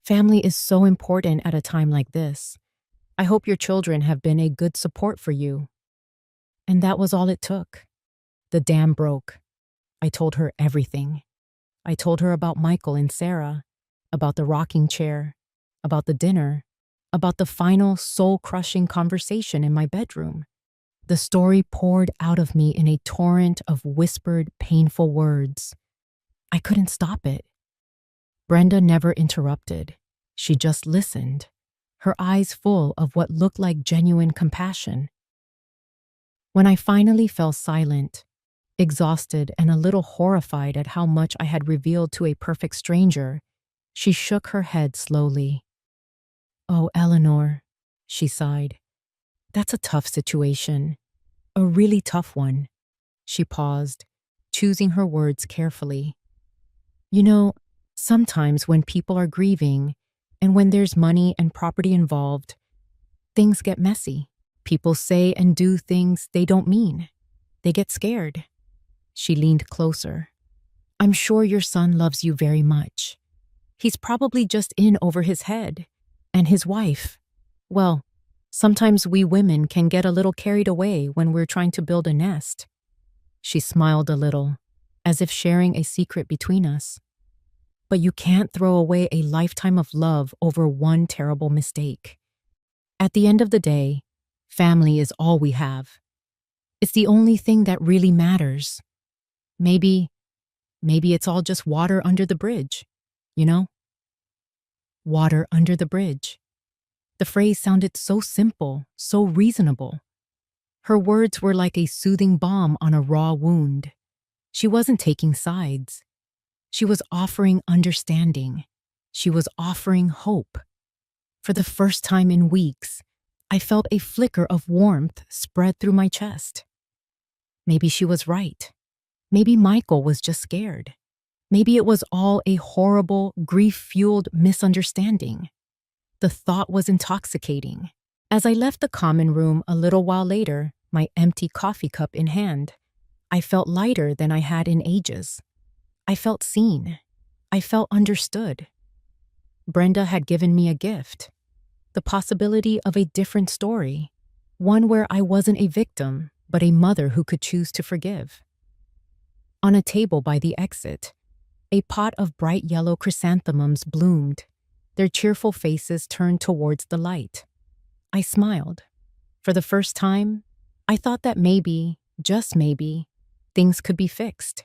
[SPEAKER 1] "Family is so important at a time like this. I hope your children have been a good support for you." And that was all it took. The dam broke. I told her everything. I told her about Michael and Sarah, about the rocking chair, about the dinner, about the final soul-crushing conversation in my bedroom. The story poured out of me in a torrent of whispered, painful words. I couldn't stop it. Brenda never interrupted. She just listened, her eyes full of what looked like genuine compassion. When I finally fell silent, exhausted and a little horrified at how much I had revealed to a perfect stranger, she shook her head slowly. "Oh, Eleanor," she sighed. "That's a tough situation. A really tough one." She paused, choosing her words carefully. "You know, sometimes when people are grieving, and when there's money and property involved, things get messy. People say and do things they don't mean. They get scared." She leaned closer. "I'm sure your son loves you very much. He's probably just in over his head. And his wife. Well, sometimes we women can get a little carried away when we're trying to build a nest." She smiled a little, as if sharing a secret between us. "But you can't throw away a lifetime of love over one terrible mistake. At the end of the day, family is all we have. It's the only thing that really matters. Maybe it's all just water under the bridge, you know?" Water under the bridge. The phrase sounded so simple, so reasonable. Her words were like a soothing balm on a raw wound. She wasn't taking sides. She was offering understanding. She was offering hope. For the first time in weeks, I felt a flicker of warmth spread through my chest. Maybe she was right. Maybe Michael was just scared. Maybe it was all a horrible, grief-fueled misunderstanding. The thought was intoxicating. As I left the common room a little while later, my empty coffee cup in hand, I felt lighter than I had in ages. I felt seen. I felt understood. Brenda had given me a gift. The possibility of a different story. One where I wasn't a victim, but a mother who could choose to forgive. On a table by the exit, a pot of bright yellow chrysanthemums bloomed, their cheerful faces turned towards the light. I smiled. For the first time, I thought that maybe, just maybe, things could be fixed.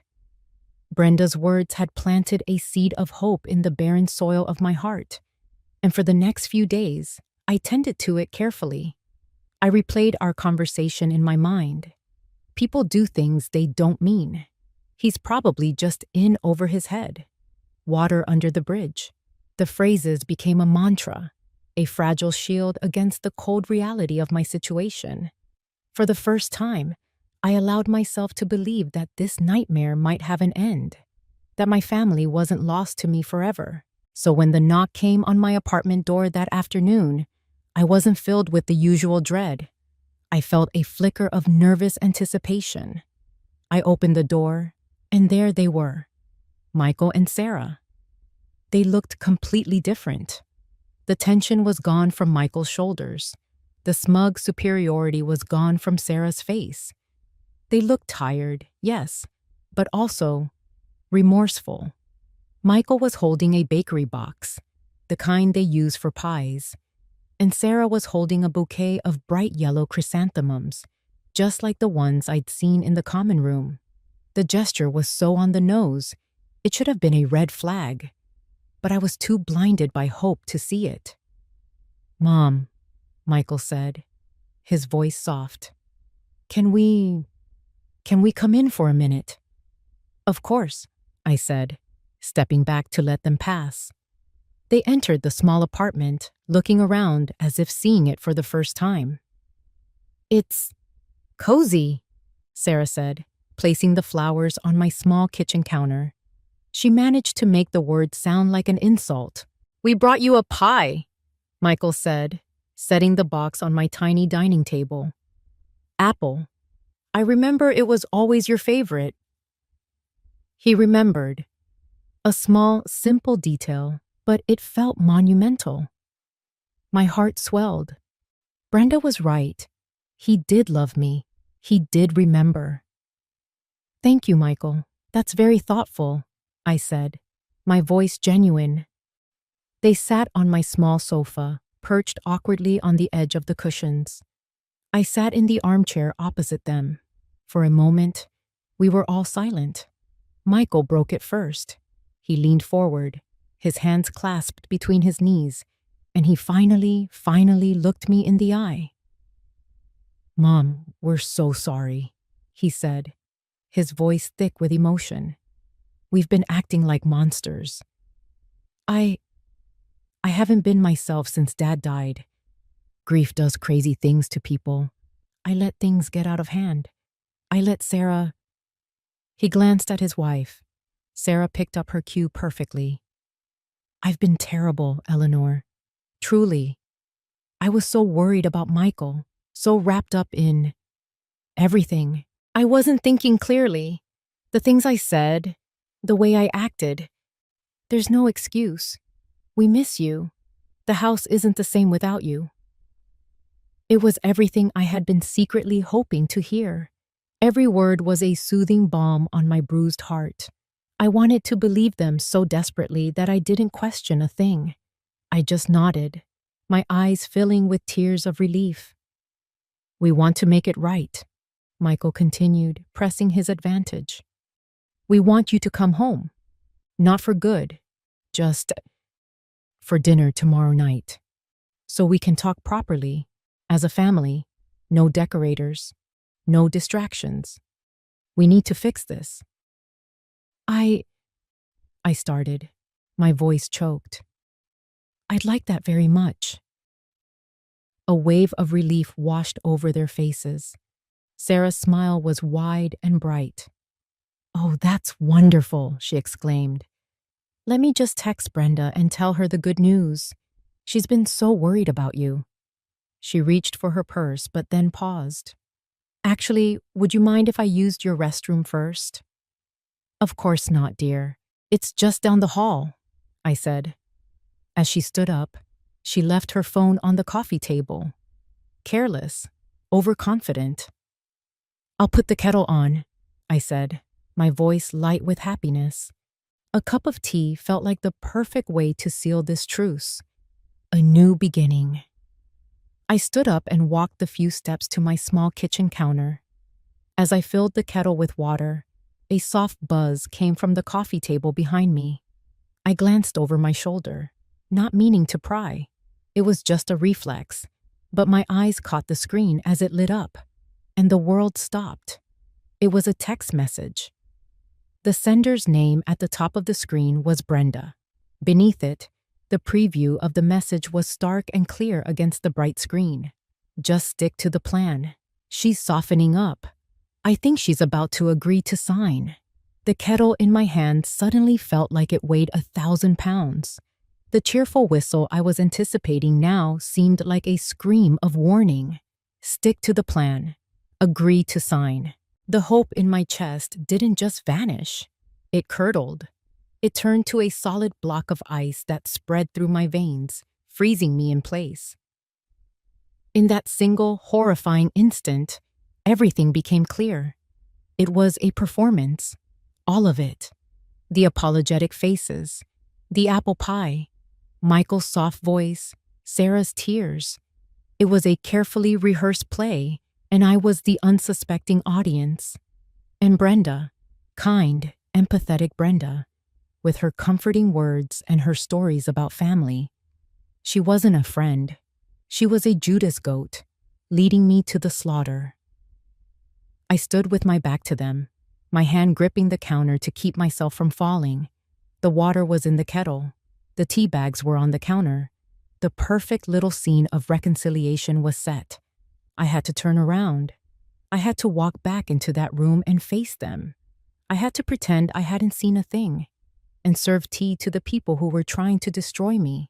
[SPEAKER 1] Brenda's words had planted a seed of hope in the barren soil of my heart, and for the next few days, I tended to it carefully. I replayed our conversation in my mind. People do things they don't mean. He's probably just in over his head. Water under the bridge. The phrases became a mantra, a fragile shield against the cold reality of my situation. For the first time, I allowed myself to believe that this nightmare might have an end, that my family wasn't lost to me forever. So when the knock came on my apartment door that afternoon, I wasn't filled with the usual dread. I felt a flicker of nervous anticipation. I opened the door, and there they were, Michael and Sarah. They looked completely different. The tension was gone from Michael's shoulders. The smug superiority was gone from Sarah's face. They looked tired, yes, but also remorseful. Michael was holding a bakery box, the kind they use for pies, and Sarah was holding a bouquet of bright yellow chrysanthemums, just like the ones I'd seen in the common room. The gesture was so on the nose, it should have been a red flag, but I was too blinded by hope to see it. "Mom," Michael said, his voice soft. Can we come in for a minute?" "Of course," I said, stepping back to let them pass. They entered the small apartment, looking around as if seeing it for the first time. "It's cozy," Sarah said, placing the flowers on my small kitchen counter. She managed to make the word sound like an insult. "We brought you a pie," Michael said, setting the box on my tiny dining table. "Apple. I remember it was always your favorite." He remembered. A small, simple detail, but it felt monumental. My heart swelled. Brenda was right. He did love me. He did remember. "Thank you, Michael. That's very thoughtful," I said, my voice genuine. They sat on my small sofa, perched awkwardly on the edge of the cushions. I sat in the armchair opposite them. For a moment, we were all silent. Michael broke it first. He leaned forward, his hands clasped between his knees, and he finally looked me in the eye. "Mom, we're so sorry," he said, his voice thick with emotion. "We've been acting like monsters. I haven't been myself since Dad died. Grief does crazy things to people. I let things get out of hand. I let Sarah..." He glanced at his wife. Sarah picked up her cue perfectly. "I've been terrible, Eleanor. Truly. I was so worried about Michael, so wrapped up in everything. I wasn't thinking clearly. The things I said, the way I acted. There's no excuse. We miss you. The house isn't the same without you." It was everything I had been secretly hoping to hear. Every word was a soothing balm on my bruised heart. I wanted to believe them so desperately that I didn't question a thing. I just nodded, my eyes filling with tears of relief. "We want to make it right," Michael continued, pressing his advantage. "We want you to come home. Not for good, just for dinner tomorrow night. So we can talk properly, as a family, no decorators, no distractions. We need to fix this. I I started. My voice choked. I'd like that very much. A wave of relief washed over their faces. Sarah's smile was wide and bright. Oh, that's wonderful, she exclaimed. Let me just text Brenda and tell her the good news. She's been so worried about you. She reached for her purse but then paused. Actually, would you mind if I used your restroom first? Of course not, dear. It's just down the hall, I said. As she stood up, she left her phone on the coffee table. Careless, overconfident. I'll put the kettle on, I said, my voice light with happiness. A cup of tea felt like the perfect way to seal this truce. A new beginning. I stood up and walked the few steps to my small kitchen counter. As I filled the kettle with water, a soft buzz came from the coffee table behind me. I glanced over my shoulder, not meaning to pry. It was just a reflex, but my eyes caught the screen as it lit up, and the world stopped. It was a text message. The sender's name at the top of the screen was Brenda. Beneath it, the preview of the message was stark and clear against the bright screen. Just stick to the plan. She's softening up. I think she's about to agree to sign. The kettle in my hand suddenly felt like it weighed 1,000 pounds. The cheerful whistle I was anticipating now seemed like a scream of warning. Stick to the plan. Agree to sign. The hope in my chest didn't just vanish. It curdled. It turned to a solid block of ice that spread through my veins, freezing me in place. In that single, horrifying instant, everything became clear. It was a performance. All of it. The apologetic faces, the apple pie, Michael's soft voice, Sarah's tears. It was a carefully rehearsed play, and I was the unsuspecting audience. And Brenda, kind, empathetic Brenda, with her comforting words and her stories about family. She wasn't a friend. She was a Judas goat, leading me to the slaughter. I stood with my back to them, my hand gripping the counter to keep myself from falling. The water was in the kettle. The tea bags were on the counter. The perfect little scene of reconciliation was set. I had to turn around. I had to walk back into that room and face them. I had to pretend I hadn't seen a thing and serve tea to the people who were trying to destroy me.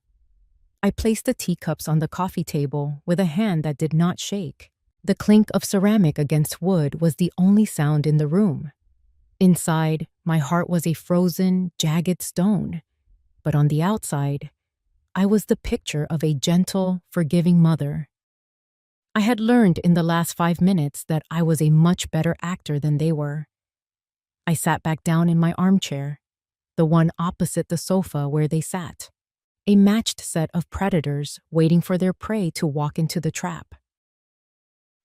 [SPEAKER 1] I placed the teacups on the coffee table with a hand that did not shake. The clink of ceramic against wood was the only sound in the room. Inside, my heart was a frozen, jagged stone. But on the outside, I was the picture of a gentle, forgiving mother. I had learned in the last 5 minutes that I was a much better actor than they were. I sat back down in my armchair, the one opposite the sofa where they sat, a matched set of predators waiting for their prey to walk into the trap.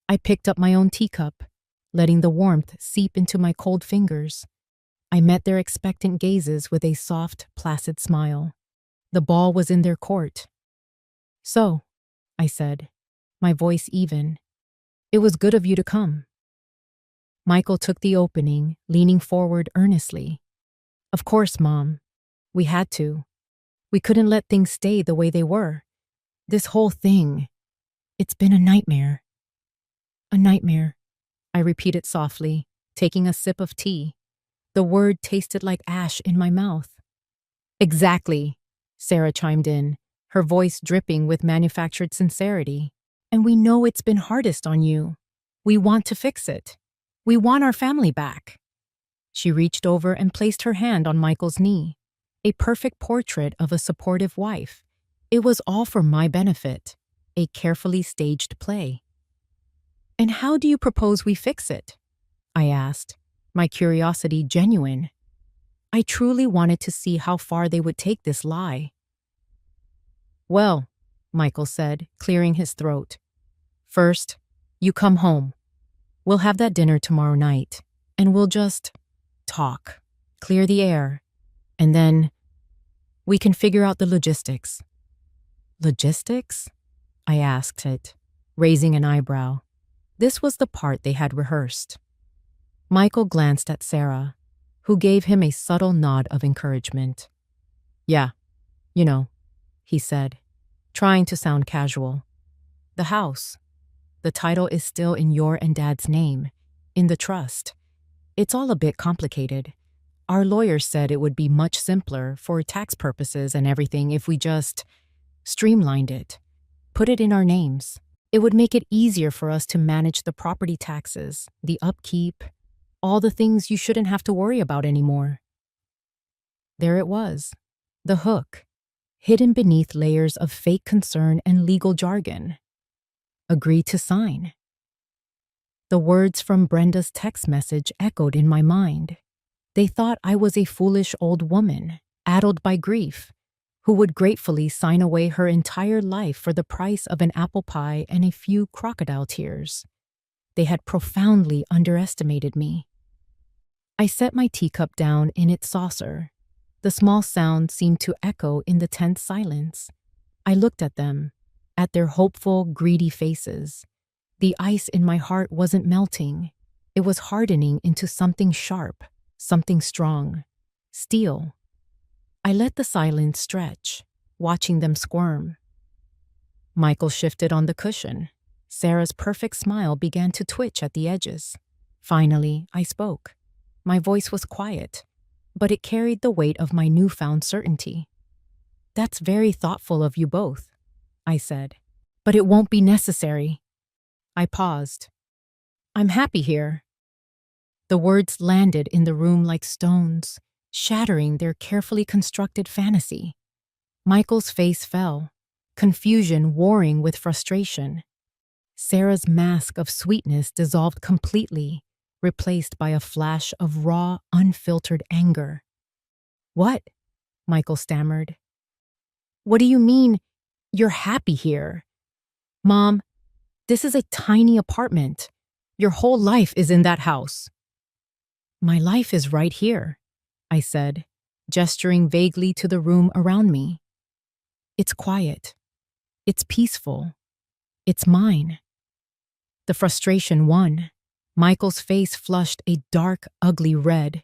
[SPEAKER 1] I picked up my own teacup, letting the warmth seep into my cold fingers. I met their expectant gazes with a soft, placid smile. The ball was in their court. So, I said, my voice even, it was good of you to come. Michael took the opening, leaning forward earnestly. Of course, Mom. We had to. We couldn't let things stay the way they were. This whole thing, it's been a nightmare. A nightmare, I repeated softly, taking a sip of tea. The word tasted like ash in my mouth. Exactly, Sarah chimed in, her voice dripping with manufactured sincerity. And we know it's been hardest on you. We want to fix it. We want our family back. She reached over and placed her hand on Michael's knee, a perfect portrait of a supportive wife. It was all for my benefit, a carefully staged play. And how do you propose we fix it? I asked, my curiosity genuine. I truly wanted to see how far they would take this lie. Well, Michael said, clearing his throat. First, you come home. We'll have that dinner tomorrow night, and we'll just talk, clear the air, and then we can figure out the logistics. Logistics? I asked it, raising an eyebrow. This was the part they had rehearsed. Michael glanced at Sarah, who gave him a subtle nod of encouragement. Yeah, you know, he said, trying to sound casual. The house. The title is still in your and Dad's name, in the trust. It's all a bit complicated. Our lawyers said it would be much simpler for tax purposes and everything if we just streamlined it, put it in our names. It would make it easier for us to manage the property taxes, the upkeep, all the things you shouldn't have to worry about anymore. There it was, the hook, hidden beneath layers of fake concern and legal jargon. Agree to sign. The words from Brenda's text message echoed in my mind. They thought I was a foolish old woman, addled by grief, who would gratefully sign away her entire life for the price of an apple pie and a few crocodile tears. They had profoundly underestimated me. I set my teacup down in its saucer. The small sound seemed to echo in the tense silence. I looked at them, at their hopeful, greedy faces. The ice in my heart wasn't melting. It was hardening into something sharp, something strong. Steel. I let the silence stretch, watching them squirm. Michael shifted on the cushion. Sarah's perfect smile began to twitch at the edges. Finally, I spoke. My voice was quiet, but it carried the weight of my newfound certainty. That's very thoughtful of you both, I said. But it won't be necessary. I paused. I'm happy here. The words landed in the room like stones, shattering their carefully constructed fantasy. Michael's face fell, confusion warring with frustration. Sarah's mask of sweetness dissolved completely, replaced by a flash of raw, unfiltered anger. What? Michael stammered. What do you mean, you're happy here? Mom, this is a tiny apartment. Your whole life is in that house. My life is right here, I said, gesturing vaguely to the room around me. It's quiet. It's peaceful. It's mine. The frustration won. Michael's face flushed a dark, ugly red.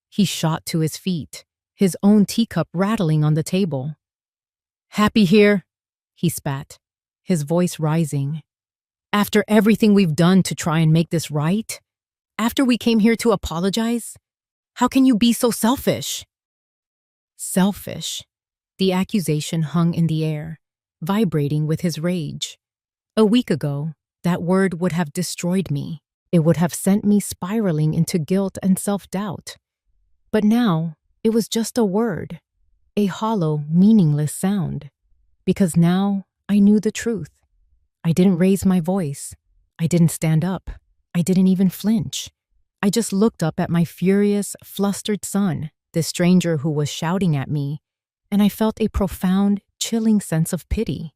[SPEAKER 1] He shot to his feet, his own teacup rattling on the table. Happy here? He spat, his voice rising. After everything we've done to try and make this right? After we came here to apologize? How can you be so selfish? Selfish. The accusation hung in the air, vibrating with his rage. A week ago, that word would have destroyed me. It would have sent me spiraling into guilt and self-doubt. But now, it was just a word, a hollow, meaningless sound. Because now, I knew the truth. I didn't raise my voice. I didn't stand up. I didn't even flinch. I just looked up at my furious, flustered son, this stranger who was shouting at me, and I felt a profound, chilling sense of pity.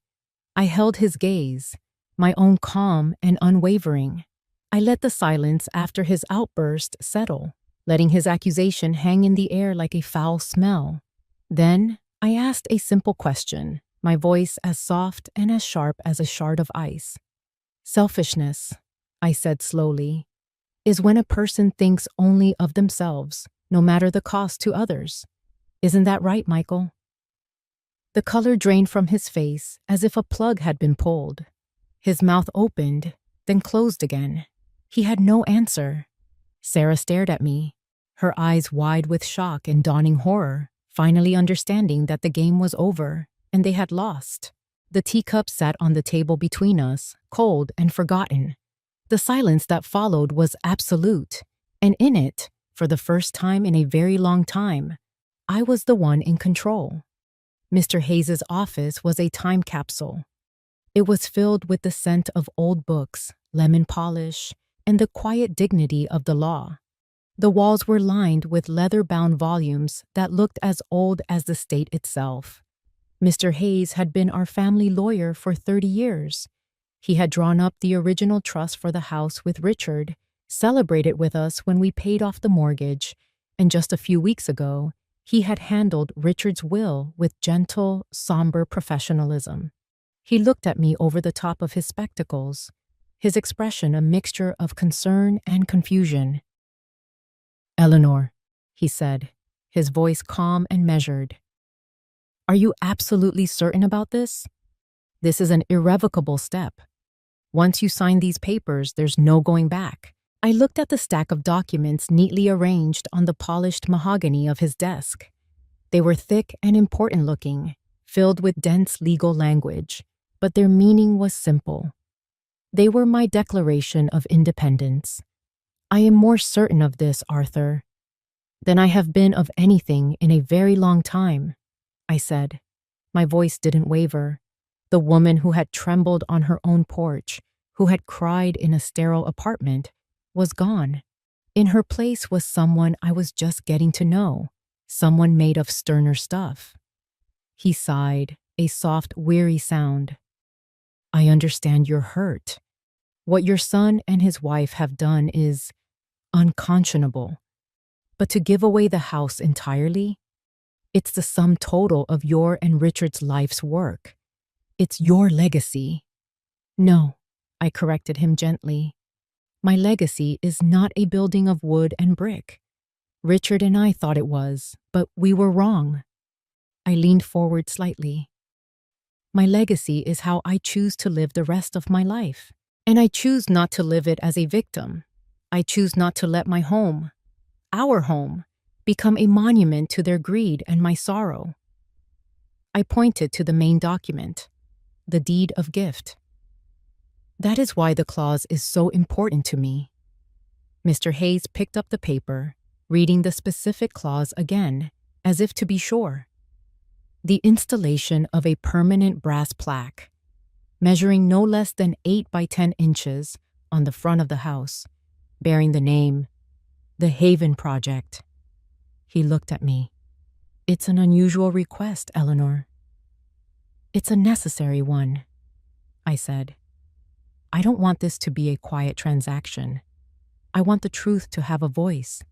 [SPEAKER 1] I held his gaze, my own calm and unwavering. I let the silence after his outburst settle, letting his accusation hang in the air like a foul smell. Then I asked a simple question, my voice as soft and as sharp as a shard of ice. Selfishness, I said slowly, is when a person thinks only of themselves, no matter the cost to others. Isn't that right, Michael? The color drained from his face as if a plug had been pulled. His mouth opened, then closed again. He had no answer. Sarah stared at me, her eyes wide with shock and dawning horror, finally understanding that the game was over and they had lost. The teacup sat on the table between us, cold and forgotten. The silence that followed was absolute, and in it, for the first time in a very long time, I was the one in control. Mr. Hayes's office was a time capsule. It was filled with the scent of old books, lemon polish, and the quiet dignity of the law. The walls were lined with leather-bound volumes that looked as old as the state itself. Mr. Hayes had been our family lawyer for 30 years. He had drawn up the original trust for the house with Richard, celebrated with us when we paid off the mortgage, and just a few weeks ago, he had handled Richard's will with gentle, somber professionalism. He looked at me over the top of his spectacles, his expression a mixture of concern and confusion. Eleanor, he said, his voice calm and measured. Are you absolutely certain about this? This is an irrevocable step. Once you sign these papers, there's no going back. I looked at the stack of documents neatly arranged on the polished mahogany of his desk. They were thick and important looking, filled with dense legal language, but their meaning was simple. They were my declaration of independence. I am more certain of this, Arthur, than I have been of anything in a very long time, I said. My voice didn't waver. The woman who had trembled on her own porch, who had cried in a sterile apartment, was gone. In her place was someone I was just getting to know, someone made of sterner stuff. He sighed, a soft, weary sound. I understand you're hurt. What your son and his wife have done is unconscionable. But to give away the house entirely? It's the sum total of your and Richard's life's work. It's your legacy. No, I corrected him gently. My legacy is not a building of wood and brick. Richard and I thought it was, but we were wrong. I leaned forward slightly. My legacy is how I choose to live the rest of my life. And I choose not to live it as a victim. I choose not to let my home, our home, become a monument to their greed and my sorrow. I pointed to the main document, the deed of gift. That is why the clause is so important to me. Mr. Hayes picked up the paper, reading the specific clause again, as if to be sure. The installation of a permanent brass plaque, measuring no less than 8 by 10 inches on the front of the house, bearing the name, The Haven Project. He looked at me. It's an unusual request, Eleanor. It's a necessary one, I said. I don't want this to be a quiet transaction. I want the truth to have a voice.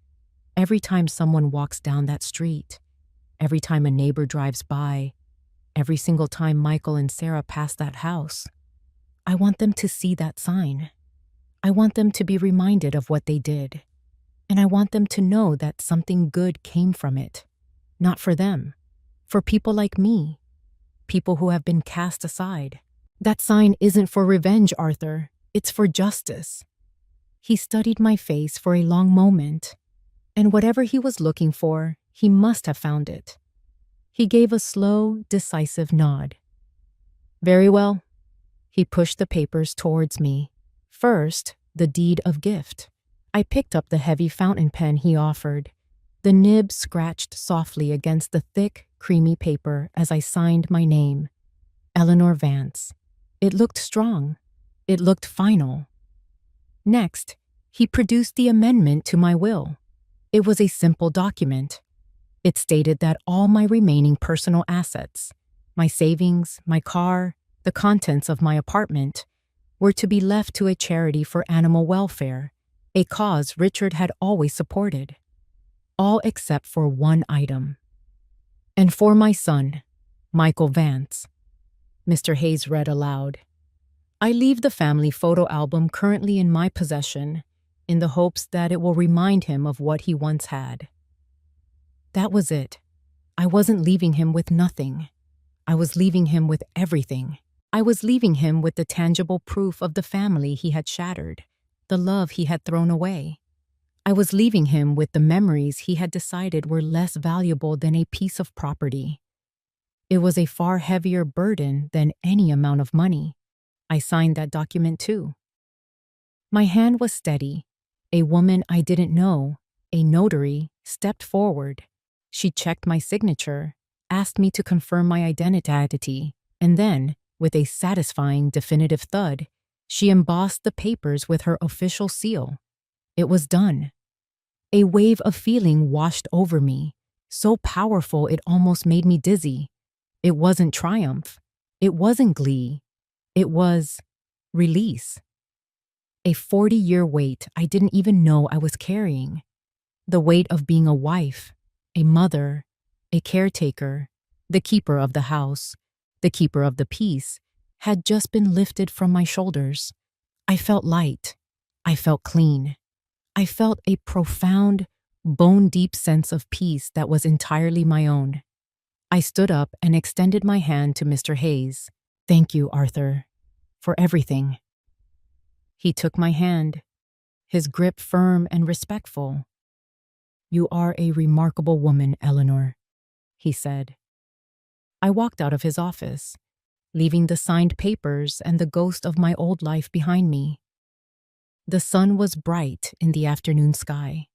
[SPEAKER 1] Every time someone walks down that street, every time a neighbor drives by, every single time Michael and Sarah pass that house, I want them to see that sign. I want them to be reminded of what they did. And I want them to know that something good came from it. Not for them, for people like me, people who have been cast aside. That sign isn't for revenge, Arthur. It's for justice. He studied my face for a long moment, and whatever he was looking for, he must have found it. He gave a slow, decisive nod. Very well. He pushed the papers towards me. First, the deed of gift. I picked up the heavy fountain pen he offered. The nib scratched softly against the thick, creamy paper as I signed my name. Eleanor Vance. It looked strong. It looked final. Next, he produced the amendment to my will. It was a simple document. It stated that all my remaining personal assets, my savings, my car, the contents of my apartment, were to be left to a charity for animal welfare, a cause Richard had always supported. All except for one item. And for my son, Michael Vance. Mr. Hayes read aloud. I leave the family photo album currently in my possession in the hopes that it will remind him of what he once had. That was it. I wasn't leaving him with nothing. I was leaving him with everything. I was leaving him with the tangible proof of the family he had shattered, the love he had thrown away. I was leaving him with the memories he had decided were less valuable than a piece of property. It was a far heavier burden than any amount of money. I signed that document too. My hand was steady. A woman I didn't know, a notary, stepped forward. She checked my signature, asked me to confirm my identity, and then, with a satisfying, definitive thud, she embossed the papers with her official seal. It was done. A wave of feeling washed over me, so powerful it almost made me dizzy. It wasn't triumph. It wasn't glee. It was release. A 40-year weight I didn't even know I was carrying. The weight of being a wife, a mother, a caretaker, the keeper of the house, the keeper of the peace, had just been lifted from my shoulders. I felt light. I felt clean. I felt a profound, bone-deep sense of peace that was entirely my own. I stood up and extended my hand to Mr. Hayes. "Thank you, Arthur, for everything." He took my hand, his grip firm and respectful. "You are a remarkable woman, Eleanor," he said. I walked out of his office, leaving the signed papers and the ghost of my old life behind me. The sun was bright in the afternoon sky.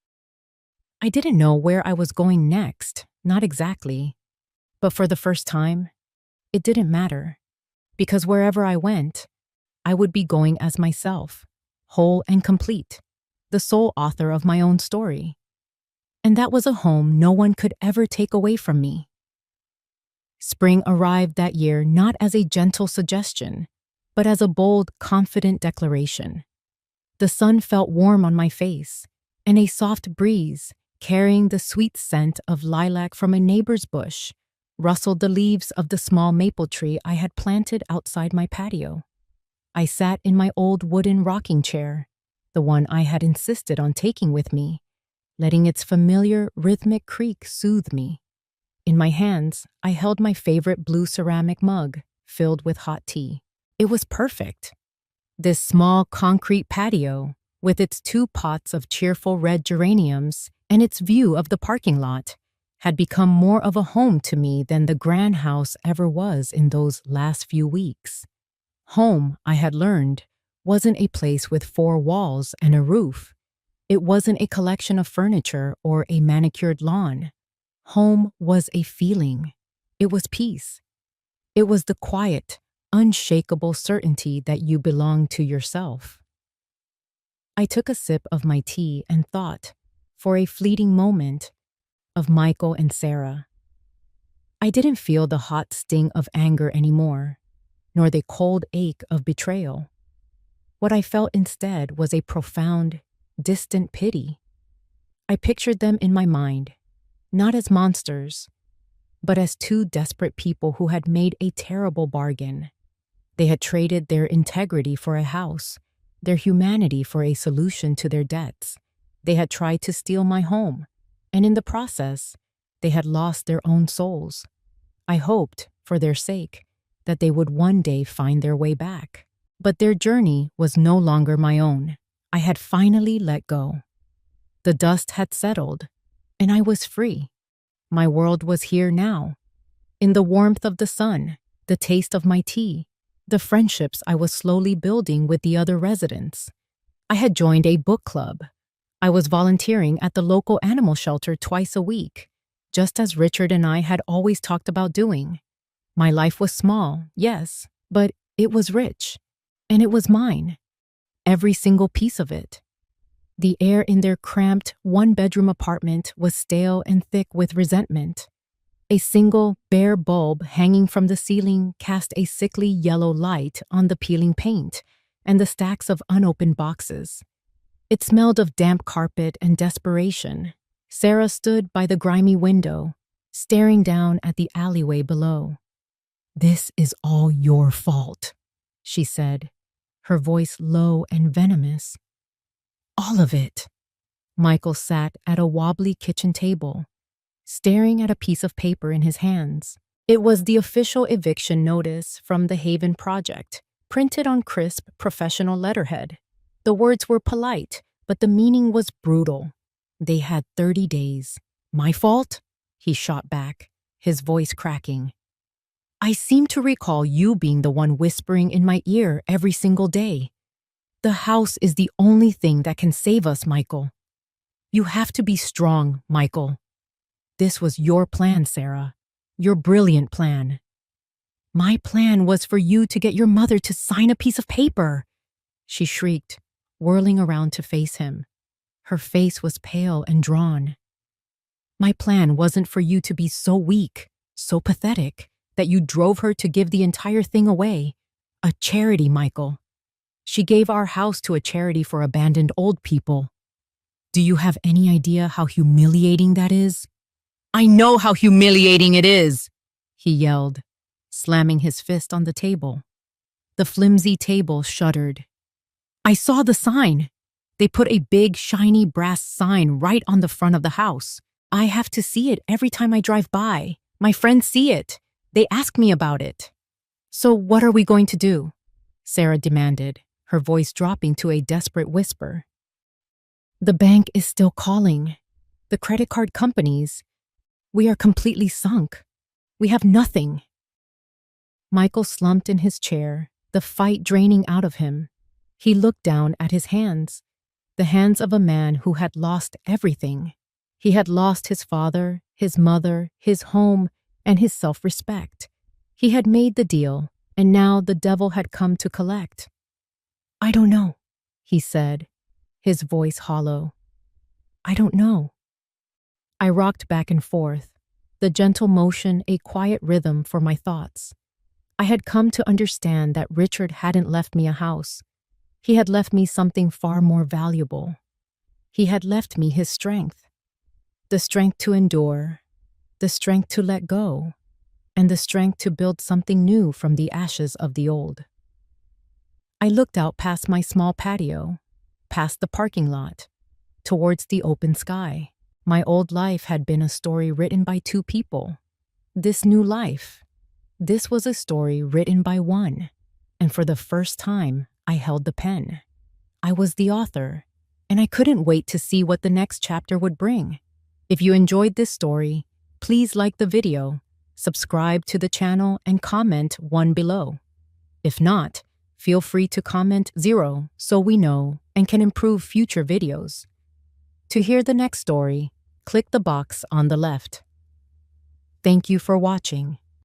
[SPEAKER 1] I didn't know where I was going next, not exactly, but for the first time, it didn't matter, because wherever I went, I would be going as myself, whole and complete, the sole author of my own story. And that was a home no one could ever take away from me. Spring arrived that year not as a gentle suggestion, but as a bold, confident declaration. The sun felt warm on my face, and a soft breeze, carrying the sweet scent of lilac from a neighbor's bush, rustled the leaves of the small maple tree I had planted outside my patio. I sat in my old wooden rocking chair, the one I had insisted on taking with me, letting its familiar, rhythmic creak soothe me. In my hands, I held my favorite blue ceramic mug, filled with hot tea. It was perfect. This small concrete patio, with its 2 pots of cheerful red geraniums and its view of the parking lot, had become more of a home to me than the grand house ever was in those last few weeks. Home, I had learned, wasn't a place with 4 walls and a roof. It wasn't a collection of furniture or a manicured lawn. Home was a feeling. It was peace. It was the quiet, unshakable certainty that you belong to yourself. I took a sip of my tea and thought, for a fleeting moment, of Michael and Sarah. I didn't feel the hot sting of anger anymore, nor the cold ache of betrayal. What I felt instead was a profound, distant pity. I pictured them in my mind, not as monsters, but as 2 desperate people who had made a terrible bargain. They had traded their integrity for a house, their humanity for a solution to their debts. They had tried to steal my home, and in the process, they had lost their own souls. I hoped, for their sake, that they would one day find their way back. But their journey was no longer my own. I had finally let go. The dust had settled, and I was free. My world was here now, in the warmth of the sun, the taste of my tea, the friendships I was slowly building with the other residents. I had joined a book club. I was volunteering at the local animal shelter twice a week, just as Richard and I had always talked about doing. My life was small, yes, but it was rich, and it was mine. Every single piece of it. The air in their cramped, 1-bedroom apartment was stale and thick with resentment. A single, bare bulb hanging from the ceiling cast a sickly yellow light on the peeling paint and the stacks of unopened boxes. It smelled of damp carpet and desperation. Sarah stood by the grimy window, staring down at the alleyway below. "This is all your fault," she said, her voice low and venomous. "All of it." Michael sat at a wobbly kitchen table, staring at a piece of paper in his hands. It was the official eviction notice from the Haven Project, printed on crisp, professional letterhead. The words were polite, but the meaning was brutal. They had 30 days. "My fault?" he shot back, his voice cracking. "I seem to recall you being the one whispering in my ear every single day. The house is the only thing that can save us, Michael. You have to be strong, Michael. This was your plan, Sarah. Your brilliant plan. My plan was for you to get your mother to sign a piece of paper," she shrieked, whirling around to face him. Her face was pale and drawn. "My plan wasn't for you to be so weak, so pathetic, that you drove her to give the entire thing away. A charity, Michael. She gave our house to a charity for abandoned old people. Do you have any idea how humiliating that is?" "I know how humiliating it is," he yelled, slamming his fist on the table. The flimsy table shuddered. "I saw the sign. They put a big, shiny brass sign right on the front of the house. I have to see it every time I drive by. My friends see it. They ask me about it. So what are we going to do? Sarah demanded, her voice dropping to a desperate whisper. The bank is still calling. The credit card companies. We are completely sunk. We have nothing. Michael slumped in his chair, the fight draining out of him. He looked down at his hands, the hands of a man who had lost everything. He had lost his father, his mother, his home, and his self-respect. He had made the deal, and now the devil had come to collect. I don't know, he said, his voice hollow. I don't know. I rocked back and forth, the gentle motion a quiet rhythm for my thoughts. I had come to understand that Richard hadn't left me a house. He had left me something far more valuable. He had left me his strength. The strength to endure, the strength to let go, and the strength to build something new from the ashes of the old. I looked out past my small patio, past the parking lot, towards the open sky. My old life had been a story written by two people. This new life, this was a story written by one, and for the first time, I held the pen. I was the author, and I couldn't wait to see what the next chapter would bring. If you enjoyed this story, please like the video, subscribe to the channel, and comment 1 below. If not, feel free to comment 0 so we know and can improve future videos. To hear the next story, click the box on the left. Thank you for watching.